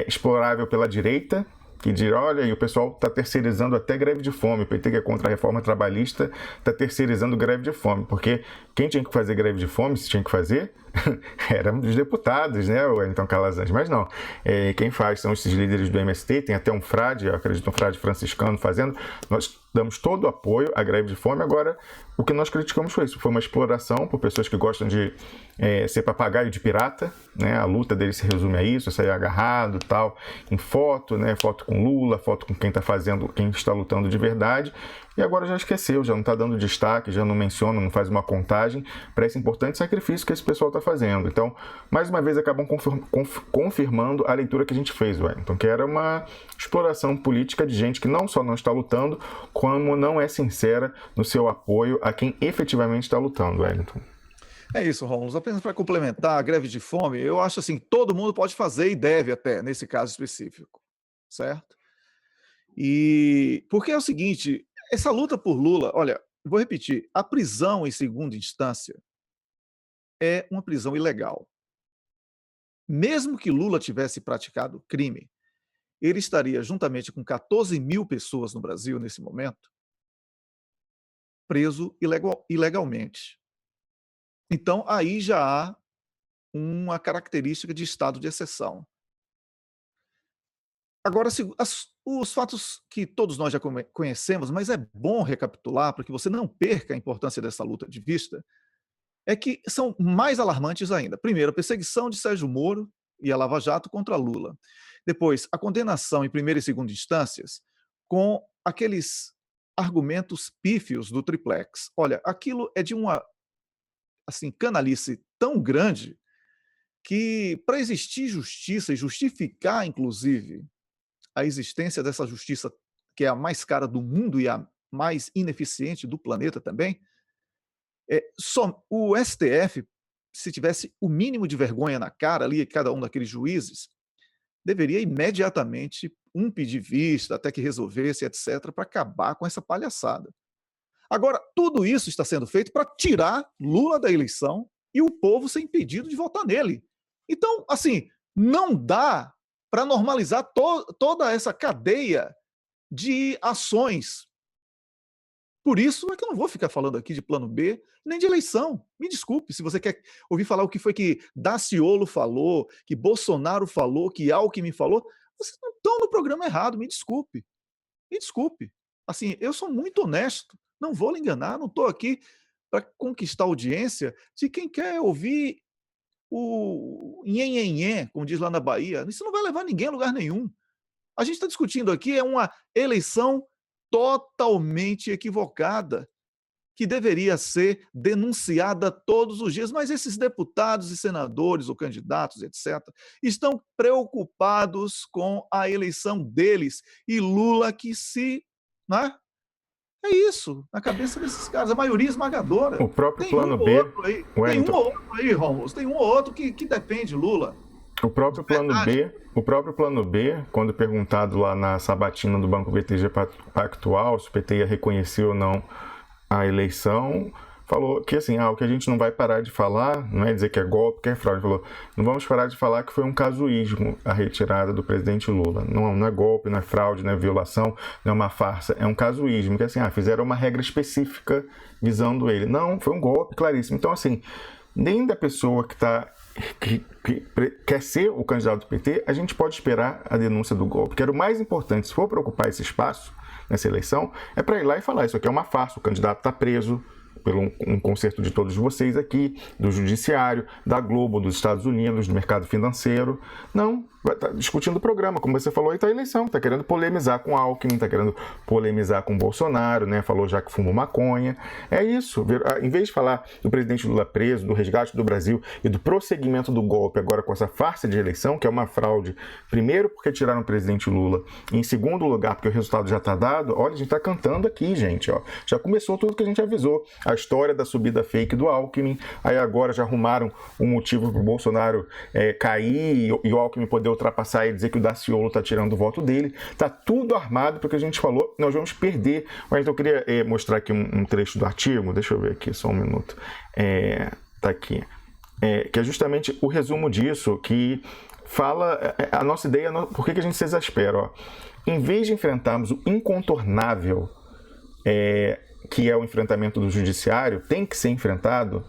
explorável pela direita, que diz, olha, e o pessoal está terceirizando até greve de fome. O PT, que é contra a reforma trabalhista, está terceirizando greve de fome, porque quem tinha que fazer greve de fome, se tinha que fazer, eram os deputados, né, o Wellington Calazans, mas não. Quem faz são esses líderes do MST, tem até um frade, eu acredito, um frade franciscano fazendo. Nós damos todo o apoio à greve de fome. Agora, o que nós criticamos foi isso, foi uma exploração por pessoas que gostam de ser papagaio de pirata, né, a luta deles se resume a isso, sair agarrado e tal, em foto, né, foto com Lula, foto com quem está fazendo, quem está lutando de verdade, e agora já esqueceu, já não está dando destaque, já não menciona, não faz uma contagem para esse importante sacrifício que esse pessoal está fazendo. Então, mais uma vez, acabam confirmando a leitura que a gente fez, Wellington, que era uma exploração política de gente que não só não está lutando, como não é sincera no seu apoio a quem efetivamente está lutando, Wellington. É isso, Rômulo. Apenas para complementar a greve de fome, eu acho assim, todo mundo pode fazer e deve até, nesse caso específico, certo? E porque é o seguinte, essa luta por Lula, olha, vou repetir, a prisão em segunda instância é uma prisão ilegal. Mesmo que Lula tivesse praticado crime, ele estaria, juntamente com 14 mil pessoas no Brasil nesse momento, preso ilegalmente. Então, aí já há uma característica de estado de exceção. Agora, os fatos que todos nós já conhecemos, mas é bom recapitular para que você não perca a importância dessa luta de vista, é que são mais alarmantes ainda. Primeiro, a perseguição de Sérgio Moro e a Lava Jato contra Lula. Depois, a condenação em primeira e segunda instâncias com aqueles argumentos pífios do triplex. Olha, aquilo é de uma canalice tão grande que, para existir justiça e justificar, inclusive, a existência dessa justiça, que é a mais cara do mundo e a mais ineficiente do planeta também, só o STF, se tivesse o mínimo de vergonha na cara ali, cada um daqueles juízes, deveria imediatamente pedir vista até que resolvesse, etc., para acabar com essa palhaçada. Agora, tudo isso está sendo feito para tirar Lula da eleição e o povo ser impedido de votar nele. Então, assim, não dá para normalizar toda essa cadeia de ações. Por isso é que eu não vou ficar falando aqui de plano B, nem de eleição. Me desculpe, se você quer ouvir falar o que foi que Daciolo falou, que Bolsonaro falou, que Alckmin falou, vocês não estão no programa errado, me desculpe. Me desculpe. Assim, eu sou muito honesto, não vou lhe enganar, não estou aqui para conquistar audiência de quem quer ouvir o nhenhenhé, como diz lá na Bahia. Isso não vai levar ninguém a lugar nenhum. A gente está discutindo aqui uma eleição totalmente equivocada, que deveria ser denunciada todos os dias, mas esses deputados e senadores ou candidatos, etc., estão preocupados com a eleição deles e Lula que se... Né? É isso, na cabeça desses caras, a maioria esmagadora. O próprio Tem plano um B... ou outro aí, tem um ou outro aí, Rômulo, tem um ou outro que depende de Lula. O próprio plano B, quando perguntado lá na sabatina do Banco BTG Pactual se o PT ia reconhecer ou não a eleição, falou que assim, o que a gente não vai parar de falar, não é dizer que é golpe, que é fraude, falou, não vamos parar de falar que foi um casuísmo a retirada do presidente Lula. Não é golpe, não é fraude, não é violação, não é uma farsa, é um casuísmo, que assim, fizeram uma regra específica visando ele. Não, foi um golpe, claríssimo. Então assim, nem da pessoa que quer ser o candidato do PT, a gente pode esperar a denúncia do golpe. Que era o mais importante, se for para ocupar esse espaço nessa eleição, é para ir lá e falar, isso aqui é uma farsa, o candidato está preso pelo um concerto de todos vocês aqui, do Judiciário, da Globo, dos Estados Unidos, do mercado financeiro. Não, vai estar discutindo o programa, como você falou, aí está a eleição, está querendo polemizar com Alckmin, está querendo polemizar com Bolsonaro, né? Falou já que fumou maconha. É isso, em vez de falar do presidente Lula preso, do resgate do Brasil e do prosseguimento do golpe agora com essa farsa de eleição, que é uma fraude, primeiro porque tiraram o presidente Lula, e em segundo lugar porque o resultado já está dado, olha, a gente está cantando aqui, gente, ó. Já começou tudo que a gente avisou. A história da subida fake do Alckmin, aí agora já arrumaram um motivo para o Bolsonaro cair e o Alckmin poder ultrapassar e dizer que o Daciolo está tirando o voto dele. Tá tudo armado porque a gente falou, nós vamos perder. Mas então eu queria mostrar aqui um trecho do artigo, deixa eu ver aqui, só um minuto. Tá aqui. Que é justamente o resumo disso, que fala a nossa ideia, por que a gente se exaspera. Ó. Em vez de enfrentarmos o incontornável, que é o enfrentamento do judiciário, tem que ser enfrentado,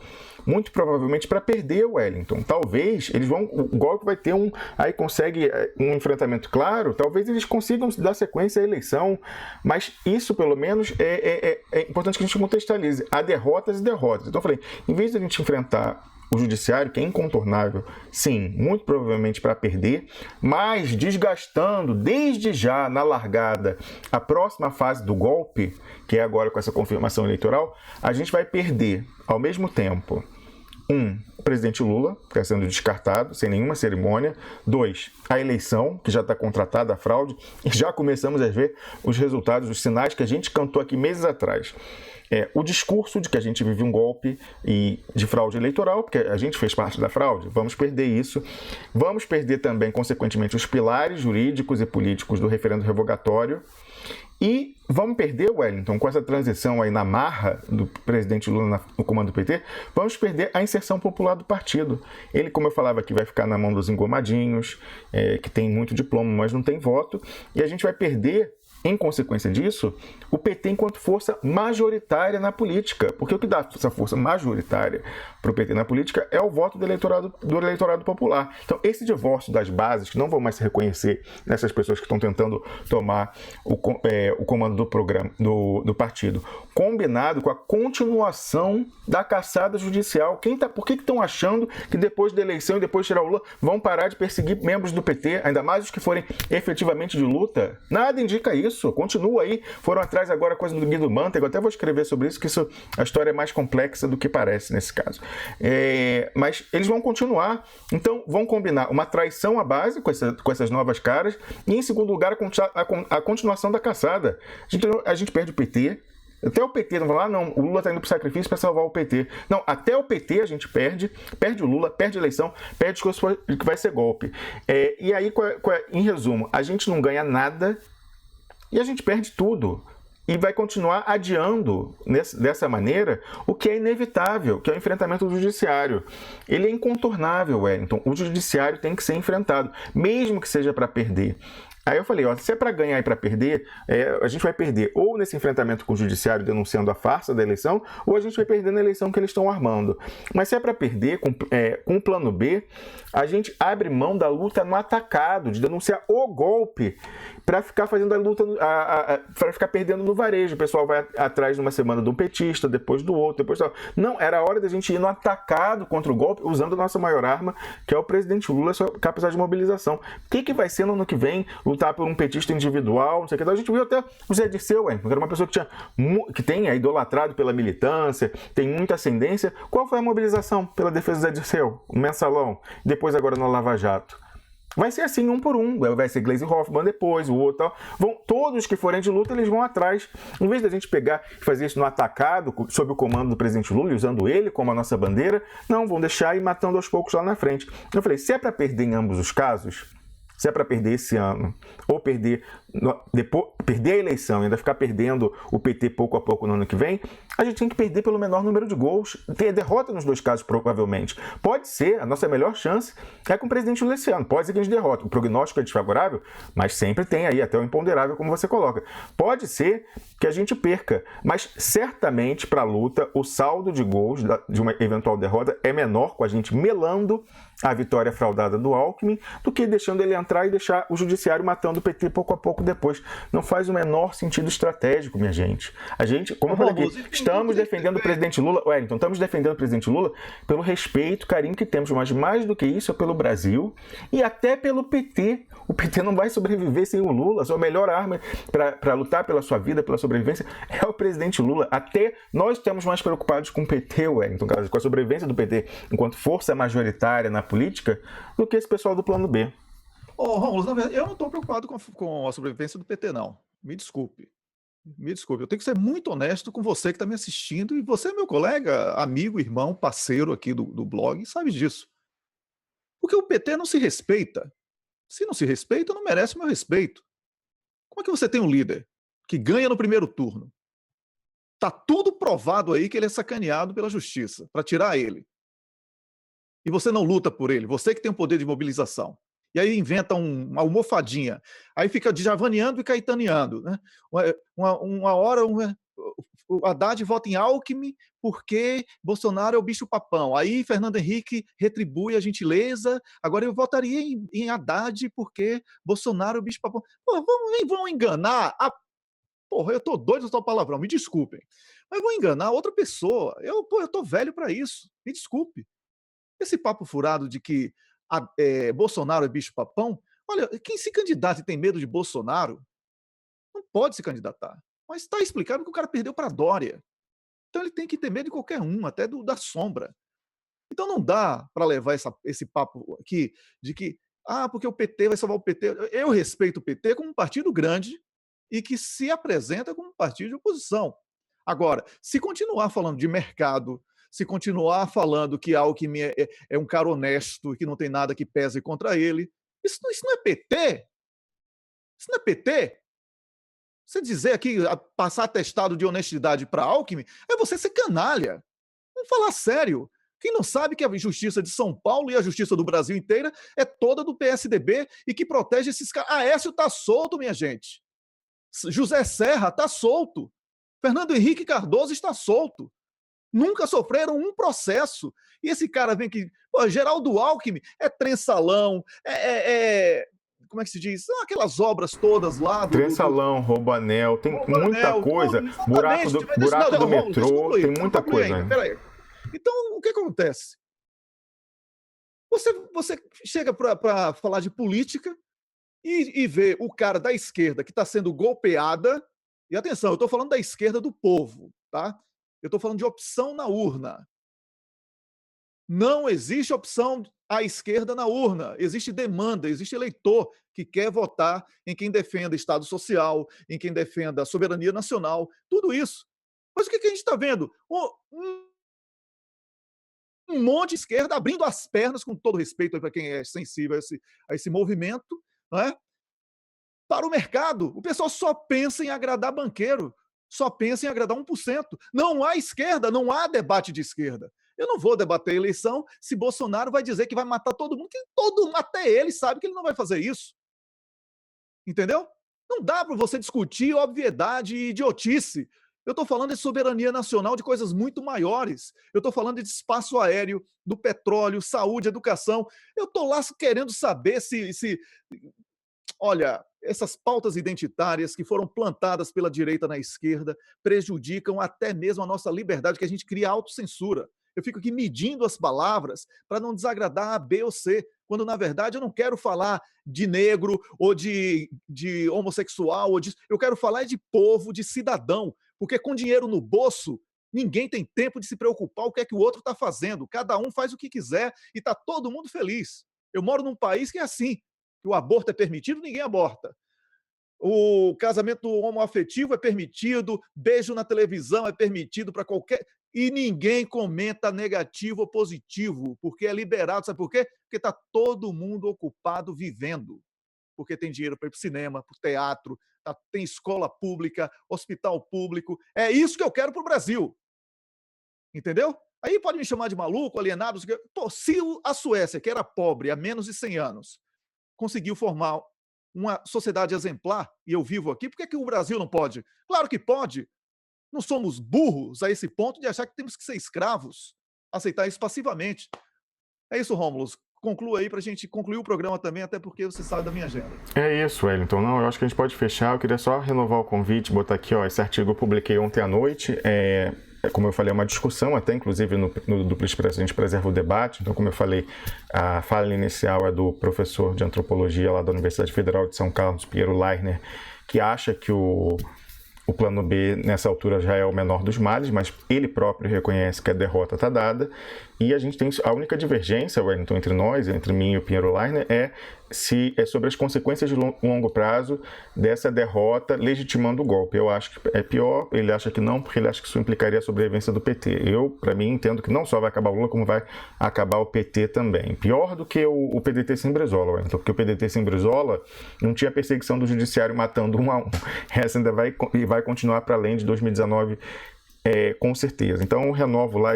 muito provavelmente para perder o Wellington. Talvez o golpe vai ter aí consegue um enfrentamento claro, talvez eles consigam dar sequência à eleição, mas isso pelo menos é importante que a gente contextualize. Há derrotas e derrotas. Então eu falei, em vez de a gente enfrentar o judiciário, que é incontornável, sim, muito provavelmente para perder, mas desgastando desde já na largada a próxima fase do golpe, que é agora com essa confirmação eleitoral, a gente vai perder ao mesmo tempo o presidente Lula, que está sendo descartado, sem nenhuma cerimônia. 2, a eleição, que já está contratada, a fraude, e já começamos a ver os resultados, os sinais que a gente cantou aqui meses atrás. O discurso de que a gente vive um golpe de fraude eleitoral, porque a gente fez parte da fraude, vamos perder isso. Vamos perder também, consequentemente, os pilares jurídicos e políticos do referendo revogatório. E vamos perder, Wellington, com essa transição aí na marra do presidente Lula no comando do PT, vamos perder a inserção popular do partido. Ele, como eu falava aqui, vai ficar na mão dos engomadinhos, que tem muito diploma, mas não tem voto, e a gente vai perder, em consequência disso, o PT enquanto força majoritária na política. Porque o que dá essa força majoritária para o PT na política é o voto do eleitorado popular. Então, esse divórcio das bases, que não vão mais se reconhecer nessas pessoas que estão tentando tomar o comando do programa, do partido, combinado com a continuação da caçada judicial. Por que estão achando que depois da eleição e depois de tirar o Lula, vão parar de perseguir membros do PT, ainda mais os que forem efetivamente de luta? Nada indica isso. isso, continua aí. Foram atrás agora coisa do Guido Mantega, eu até vou escrever sobre isso, que a história é mais complexa do que parece nesse caso. Mas eles vão continuar, então vão combinar uma traição à base com essas novas caras e, em segundo lugar, a continuação da caçada. A gente perde o PT. Até o PT não vai lá, não, o Lula está indo para o sacrifício para salvar o PT. Não, até o PT a gente perde o Lula, perde a eleição, perde o discurso que vai ser golpe. E aí, em resumo, a gente não ganha nada e a gente perde tudo. E vai continuar adiando dessa maneira o que é inevitável, que é o enfrentamento do judiciário. Ele é incontornável, Wellington. O judiciário tem que ser enfrentado, mesmo que seja para perder. Aí eu falei, se é para ganhar e para perder, a gente vai perder ou nesse enfrentamento com o judiciário denunciando a farsa da eleição, ou a gente vai perder na eleição que eles estão armando. Mas se é para perder com o plano B, a gente abre mão da luta no atacado, de denunciar o golpe, para ficar fazendo a luta, para ficar perdendo no varejo. O pessoal vai atrás de uma semana de um petista, depois do outro, depois do outro. Não, era hora da gente ir no atacado contra o golpe, usando a nossa maior arma, que é o presidente Lula, sua capacidade de mobilização. O que vai ser no ano que vem? Lutar por um petista individual, não sei o que. A gente viu até o Zé Dirceu, que era uma pessoa que tem idolatrado pela militância, tem muita ascendência. Qual foi a mobilização pela defesa do Zé Dirceu? O mensalão, depois agora no Lava Jato. Vai ser assim, um por um. Vai ser Gleisi Hoffmann depois, o outro tal. Todos que forem de luta, eles vão atrás. Em vez da gente pegar e fazer isso no atacado, sob o comando do presidente Lula, usando ele como a nossa bandeira, não, vão deixar ir matando aos poucos lá na frente. Eu falei, se é para perder em ambos os casos, se é para perder esse ano, ou perder a eleição e ainda ficar perdendo o PT pouco a pouco no ano que vem, a gente tem que perder pelo menor número de gols. Ter derrota nos dois casos, provavelmente. Pode ser, a nossa melhor chance é com o presidente Lula esse ano. Pode ser que a gente derrote. O prognóstico é desfavorável, mas sempre tem aí até o imponderável, como você coloca. Pode ser que a gente perca, mas certamente para a luta o saldo de gols de uma eventual derrota é menor, com a gente melando a vitória fraudada do Alckmin, do que deixando ele entrar e deixar o judiciário matando o PT pouco a pouco depois. Não faz o menor sentido estratégico, minha gente. A gente, como eu falei aqui, estamos defendendo o presidente Lula, Wellington, estamos defendendo o presidente Lula pelo respeito, carinho que temos, mas mais do que isso é pelo Brasil e até pelo PT. O PT não vai sobreviver sem o Lula. A sua melhor arma para lutar pela sua vida, pela sobrevivência, é o presidente Lula. Até nós estamos mais preocupados com o PT, Wellington, com a sobrevivência do PT enquanto força majoritária na política, do que esse pessoal do plano B. Rômulo, na verdade, eu não estou preocupado com a sobrevivência do PT, não. Me desculpe. Eu tenho que ser muito honesto com você que está me assistindo, e você é meu colega, amigo, irmão, parceiro aqui do blog, sabe disso. Porque o PT não se respeita. Se não se respeita, não merece o meu respeito. Como é que você tem um líder que ganha no primeiro turno? Está tudo provado aí que ele é sacaneado pela justiça para tirar ele. E você não luta por ele, você que tem o poder de mobilização. E aí inventa uma almofadinha. Aí fica djavaneando e caetaneando. Né? Uma hora o Haddad vota em Alckmin porque Bolsonaro é o bicho-papão. Aí Fernando Henrique retribui a gentileza. Agora eu votaria em Haddad porque Bolsonaro é o bicho-papão. Nem vão enganar. Porra, eu tô doido de tal palavrão, me desculpem. Mas vão enganar outra pessoa. Eu tô velho para isso. Me desculpe. Esse papo furado de que Bolsonaro é bicho-papão, olha, quem se candidata e tem medo de Bolsonaro, não pode se candidatar. Mas está explicado que o cara perdeu para Dória. Então ele tem que ter medo de qualquer um, até da sombra. Então não dá para levar esse papo aqui de que, porque o PT vai salvar o PT. Eu respeito o PT como um partido grande e que se apresenta como um partido de oposição. Agora, se continuar falando de mercado, se continuar falando que Alckmin é um cara honesto e que não tem nada que pese contra ele, isso não é PT? Isso não é PT? Você dizer aqui, passar atestado de honestidade para Alckmin, é você ser canalha. Vamos falar sério. Quem não sabe que a justiça de São Paulo e a justiça do Brasil inteira é toda do PSDB e que protege esses caras. Aécio está solto, minha gente. José Serra está solto. Fernando Henrique Cardoso está solto. Nunca sofreram um processo. E esse cara vem aqui... Geraldo Alckmin é trençalão, como é que se diz? São aquelas obras todas lá. Trençalão, roubo-anel, tem muita coisa. Buraco do metrô, tem muita coisa. Peraí. Então, o que acontece? Você chega para falar de política e ver o cara da esquerda que está sendo golpeada, e atenção, eu estou falando da esquerda do povo, tá? Eu estou falando de opção na urna. Não existe opção à esquerda na urna. Existe demanda, existe eleitor que quer votar em quem defenda Estado social, em quem defenda a soberania nacional, tudo isso. Mas o que a gente está vendo? Um monte de esquerda abrindo as pernas, com todo respeito para quem é sensível a esse movimento, não é? Para o mercado. O pessoal só pensa em agradar banqueiro, só pensa em agradar 1%. Não há esquerda, não há debate de esquerda. Eu não vou debater a eleição se Bolsonaro vai dizer que vai matar todo mundo, que todo mundo, até ele sabe que ele não vai fazer isso. Entendeu? Não dá para você discutir obviedade e idiotice. Eu estou falando de soberania nacional, de coisas muito maiores. Eu estou falando de espaço aéreo, do petróleo, saúde, educação. Eu estou lá querendo saber se olha, essas pautas identitárias que foram plantadas pela direita na esquerda prejudicam até mesmo a nossa liberdade, que a gente cria autocensura. Eu fico aqui medindo as palavras para não desagradar a B ou C, quando na verdade eu não quero falar de negro ou de homossexual, eu quero falar de povo, de cidadão, porque com dinheiro no bolso, ninguém tem tempo de se preocupar o que é que o outro está fazendo. Cada um faz o que quiser e está todo mundo feliz. Eu moro num país que é assim, que o aborto é permitido, ninguém aborta. O casamento homoafetivo é permitido, beijo na televisão é permitido para qualquer. E ninguém comenta negativo ou positivo, porque é liberado. Sabe por quê? Porque está todo mundo ocupado vivendo. Porque tem dinheiro para ir para o cinema, para o teatro, tem escola pública, hospital público. É isso que eu quero para o Brasil. Entendeu? Aí pode me chamar de maluco, alienado. Pô, se a Suécia, que era pobre há menos de 100 anos, conseguiu formar uma sociedade exemplar, e eu vivo aqui, por que o Brasil não pode? Claro que pode. Não somos burros a esse ponto de achar que temos que ser escravos, aceitar isso passivamente. É isso, Rômulo. Conclua aí para a gente concluir o programa também, até porque você sabe da minha agenda. É isso, Wellington. Não, eu acho que a gente pode fechar. Eu queria só renovar o convite, botar aqui, ó, esse artigo eu publiquei ontem à noite. Como eu falei, é uma discussão, até inclusive no Duplo Expresso a gente preserva o debate. Então, como eu falei, a fala inicial é do professor de antropologia lá da Universidade Federal de São Carlos, Piero Leitner, que acha que o plano B, nessa altura, já é o menor dos males, mas ele próprio reconhece que a derrota está dada. E a gente tem a única divergência, Wellington, entre nós, entre mim e o Piero Leitner, é sobre as consequências de longo prazo dessa derrota legitimando o golpe. Eu acho que é pior, ele acha que não, porque ele acha que isso implicaria a sobrevivência do PT. Eu, para mim, entendo que não só vai acabar o Lula, como vai acabar o PT também. Pior do que o PDT sem Brizola, Wellington, porque o PDT sem Brizola não tinha perseguição do judiciário matando um a um. Essa ainda vai continuar para além de 2019, com certeza. Então, eu renovo lá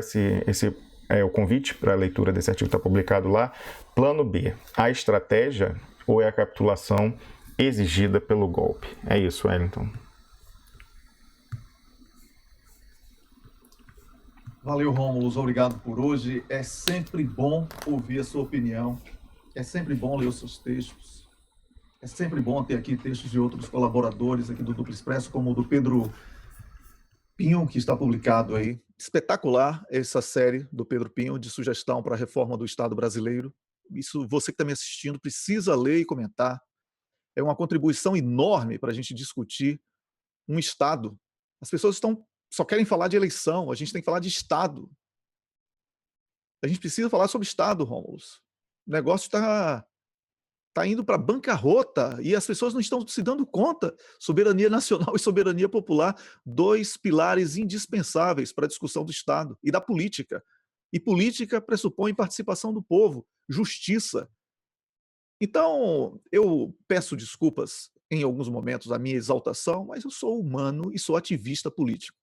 o convite para a leitura desse artigo que está publicado lá. Plano B, a estratégia ou é a capitulação exigida pelo golpe? É isso, Wellington. Valeu, Rômulo. Obrigado por hoje. É sempre bom ouvir a sua opinião. É sempre bom ler os seus textos. É sempre bom ter aqui textos de outros colaboradores aqui do Duplo Expresso, como o do Pedro Pinho, que está publicado aí. Espetacular essa série do Pedro Pinho, de sugestão para a reforma do Estado brasileiro. Isso, você que está me assistindo, precisa ler e comentar. É uma contribuição enorme para a gente discutir um Estado. As pessoas só querem falar de eleição, a gente tem que falar de Estado. A gente precisa falar sobre Estado, Rômulo. O negócio está indo para bancarrota e as pessoas não estão se dando conta. Soberania nacional e soberania popular, dois pilares indispensáveis para a discussão do Estado e da política. E política pressupõe participação do povo, justiça. Então, eu peço desculpas em alguns momentos a minha exaltação, mas eu sou humano e sou ativista político.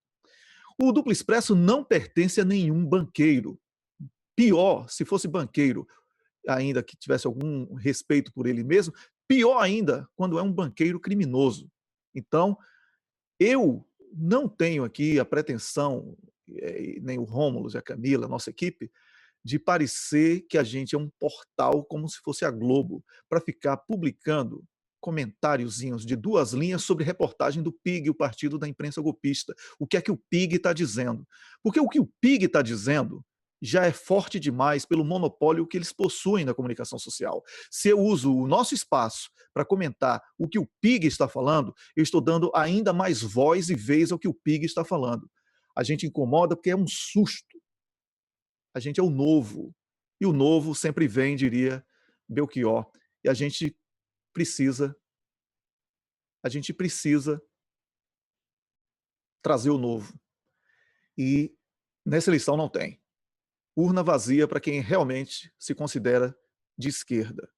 O Duplo Expresso não pertence a nenhum banqueiro. Pior, se fosse banqueiro, ainda que tivesse algum respeito por ele mesmo, pior ainda quando é um banqueiro criminoso. Então, eu não tenho aqui a pretensão, nem o Rômulo e a Camila, nossa equipe, de parecer que a gente é um portal como se fosse a Globo, para ficar publicando comentáriozinhos de 2 linhas sobre reportagem do PIG, o Partido da Imprensa Golpista. O que é que o PIG está dizendo? Porque o que o PIG está dizendo já é forte demais pelo monopólio que eles possuem na comunicação social. Se eu uso o nosso espaço para comentar o que o PIG está falando, eu estou dando ainda mais voz e vez ao que o PIG está falando. A gente incomoda porque é um susto. A gente é o novo. E o novo sempre vem, diria Belchior. E a gente precisa trazer o novo. E nessa eleição não tem. Urna vazia para quem realmente se considera de esquerda.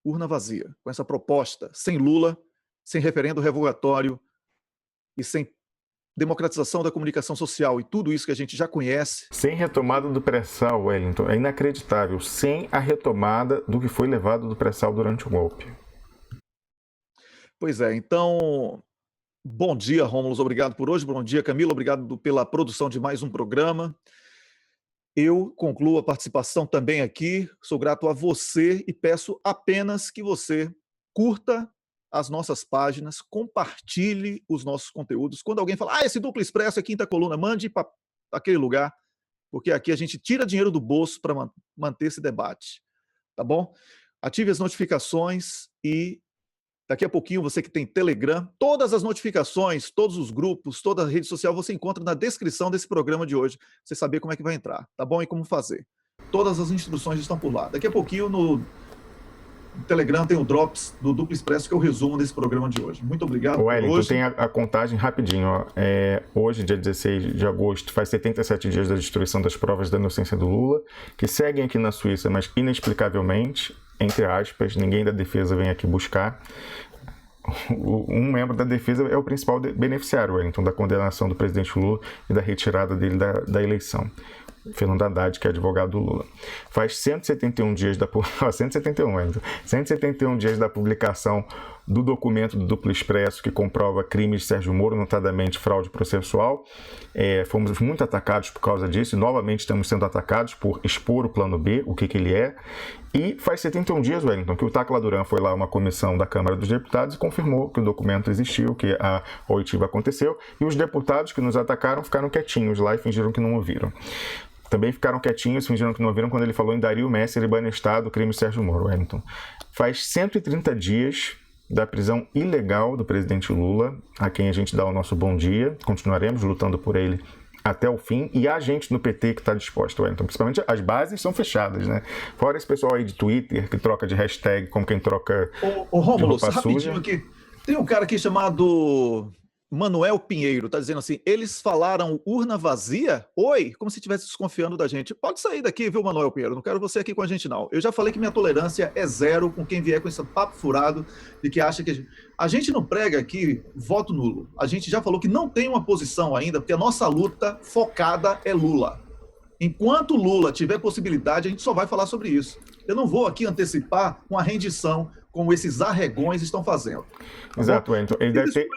Urna vazia, com essa proposta, sem Lula, sem referendo revogatório e sem democratização da comunicação social e tudo isso que a gente já conhece. Sem retomada do pré-sal, Wellington, é inacreditável. Sem a retomada do que foi levado do pré-sal durante o golpe. Pois é, então, bom dia, Rômulo, obrigado por hoje. Bom dia, Camila, obrigado pela produção de mais um programa. Eu concluo a participação também aqui, sou grato a você e peço apenas que você curta as nossas páginas, compartilhe os nossos conteúdos. Quando alguém fala, esse Duplo Expresso é Quinta Coluna, mande para aquele lugar, porque aqui a gente tira dinheiro do bolso para manter esse debate, tá bom? Ative as notificações e daqui a pouquinho, você que tem Telegram, todas as notificações, todos os grupos, toda a rede social, você encontra na descrição desse programa de hoje, pra você saber como é que vai entrar, tá bom? E como fazer. Todas as instruções estão por lá. Daqui a pouquinho, no Telegram, tem o Drops do Duplo Expresso, que é o resumo desse programa de hoje. Muito obrigado por hoje. Tem a contagem rapidinho. Ó. Hoje, dia 16 de agosto, faz 77 dias da destruição das provas da inocência do Lula, que seguem aqui na Suíça, mas inexplicavelmente, entre aspas, ninguém da defesa vem aqui buscar. Um membro da defesa é o principal beneficiário, Wellington, da condenação do presidente Lula e da retirada dele da eleição. Fernando Haddad, que é advogado do Lula. Faz 171 dias 171 dias da publicação do documento do Duplo Expresso que comprova crimes de Sérgio Moro, notadamente fraude processual. Fomos muito atacados por causa disso e novamente estamos sendo atacados por expor o plano B, o que ele é. E faz 71 dias, Wellington, que o Tacla Duran foi lá a uma comissão da Câmara dos Deputados e confirmou que o documento existiu, que a oitiva aconteceu, e os deputados que nos atacaram ficaram quietinhos lá e fingiram que não ouviram. Também ficaram quietinhos, fingiram que não ouviram quando ele falou em Dario Messer e Banestar do crime de Sérgio Moro, Wellington. Faz 130 dias da prisão ilegal do presidente Lula, a quem a gente dá o nosso bom dia. Continuaremos lutando por ele até o fim, e há gente no PT que está disposta, Wellington. Principalmente as bases são fechadas, né? Fora esse pessoal aí de Twitter que troca de hashtag como quem troca Ô Rômulo, de roupa rapidinho suja. aqui. Tem um cara aqui chamado Manuel Pinheiro, tá dizendo assim, eles falaram urna vazia? Oi, como se estivesse desconfiando da gente. Pode sair daqui, viu, Manuel Pinheiro? Não quero você aqui com a gente, não. Eu já falei que minha tolerância é zero com quem vier com esse papo furado de que acha que... A gente não prega aqui voto nulo. A gente já falou que não tem uma posição ainda, porque a nossa luta focada é Lula. Enquanto Lula tiver possibilidade, a gente só vai falar sobre isso. Eu não vou aqui antecipar uma rendição como esses arregões estão fazendo. Tá Exato, Wellington. Ele deve ter...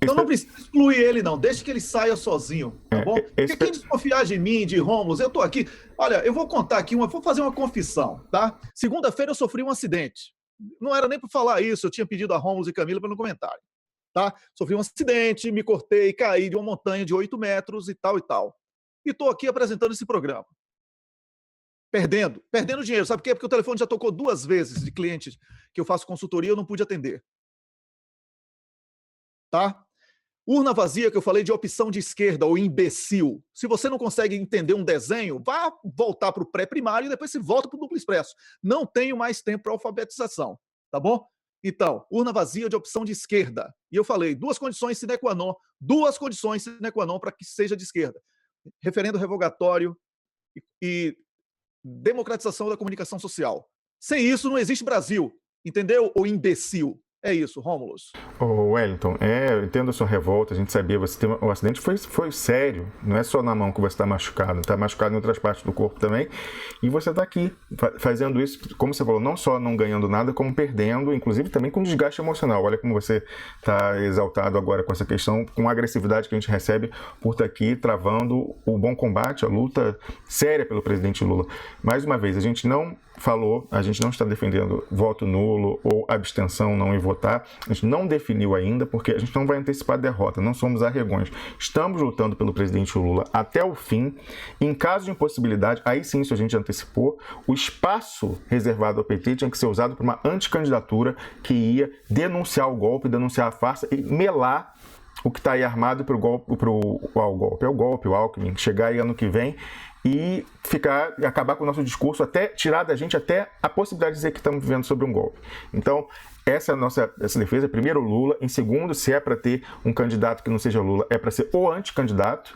Eu não preciso excluir ele, não. Deixa que ele saia sozinho, tá bom? Porque quem desconfiar de mim, de Rômulo, eu tô aqui... Olha, eu vou contar aqui, vou fazer uma confissão, tá? Segunda-feira eu sofri um acidente. Não era nem para falar isso, eu tinha pedido a Rômulo e Camila para no comentário, tá? Sofri um acidente, me cortei, caí de uma montanha de 8 metros e tal e tal. E tô aqui apresentando esse programa. Perdendo dinheiro. Sabe por quê? Porque o telefone já tocou 2 vezes de clientes que eu faço consultoria e eu não pude atender. Tá? Urna vazia, que eu falei de opção de esquerda, ou imbecil. Se você não consegue entender um desenho, vá voltar para o pré-primário e depois se volta para o Duplo Expresso. Não tenho mais tempo para alfabetização, tá bom? Então, urna vazia de opção de esquerda. E eu falei, 2 condições sine qua non para que seja de esquerda. Referendo revogatório e democratização da comunicação social. Sem isso, não existe Brasil. Entendeu, ô imbecil? É isso, Rômulo. Wellington, eu entendo a sua revolta, a gente sabia, o acidente foi sério, não é só na mão que você está machucado em outras partes do corpo também, e você está aqui fazendo isso, como você falou, não só não ganhando nada, como perdendo, inclusive também com desgaste emocional. Olha como você está exaltado agora com essa questão, com a agressividade que a gente recebe por estar aqui travando o bom combate, a luta séria pelo presidente Lula. Mais uma vez, a gente não falou, a gente não está defendendo voto nulo ou abstenção, não ir votar. A gente não definiu ainda, porque a gente não vai antecipar a derrota, não somos arregões. Estamos lutando pelo presidente Lula até o fim. Em caso de impossibilidade, aí sim, isso a gente antecipou, o espaço reservado ao PT tinha que ser usado para uma anticandidatura que ia denunciar o golpe, denunciar a farsa e melar o que está aí armado para o golpe, é o golpe, o Alckmin, chegar aí ano que vem e acabar com o nosso discurso, até tirar da gente até a possibilidade de dizer que estamos vivendo sobre um golpe. Então, essa é a nossa defesa. Primeiro, Lula. Em segundo, se é para ter um candidato que não seja Lula, é para ser o anticandidato.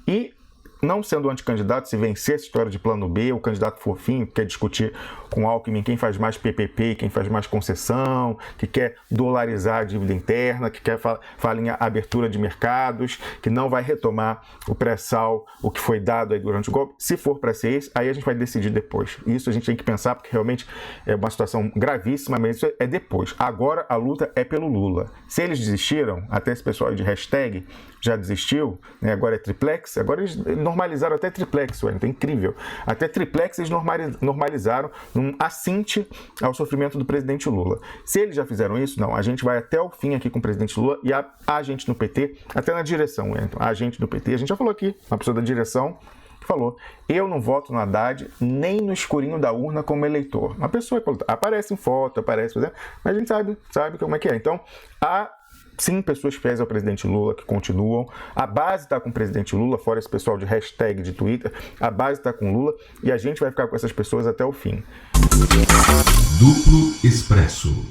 E, não sendo anticandidato, se vencer essa história de plano B, o candidato fofinho que quer discutir com o Alckmin quem faz mais PPP, quem faz mais concessão, que quer dolarizar a dívida interna, que quer falar em abertura de mercados, que não vai retomar o pré-sal, o que foi dado aí durante o golpe. Se for para ser isso, aí a gente vai decidir depois. Isso a gente tem que pensar, porque realmente é uma situação gravíssima, mas isso é depois. Agora a luta é pelo Lula. Se eles desistiram, até esse pessoal de hashtag já desistiu, né? Agora é triplex, agora eles normalizaram até triplex, é incrível. Até triplex eles normalizaram num assinte ao sofrimento do presidente Lula. Se eles já fizeram isso, não, a gente vai até o fim aqui com o presidente Lula e a gente no PT, até na direção, então, a gente do PT, a gente já falou aqui, uma pessoa da direção que falou, eu não voto no Haddad nem no escurinho da urna como eleitor. Uma pessoa que aparece em foto, aparece, mas a gente sabe como é que é. Então, sim, pessoas fiéis ao presidente Lula que continuam. A base está com o presidente Lula, fora esse pessoal de hashtag de Twitter. A base está com Lula e a gente vai ficar com essas pessoas até o fim. Duplo Expresso.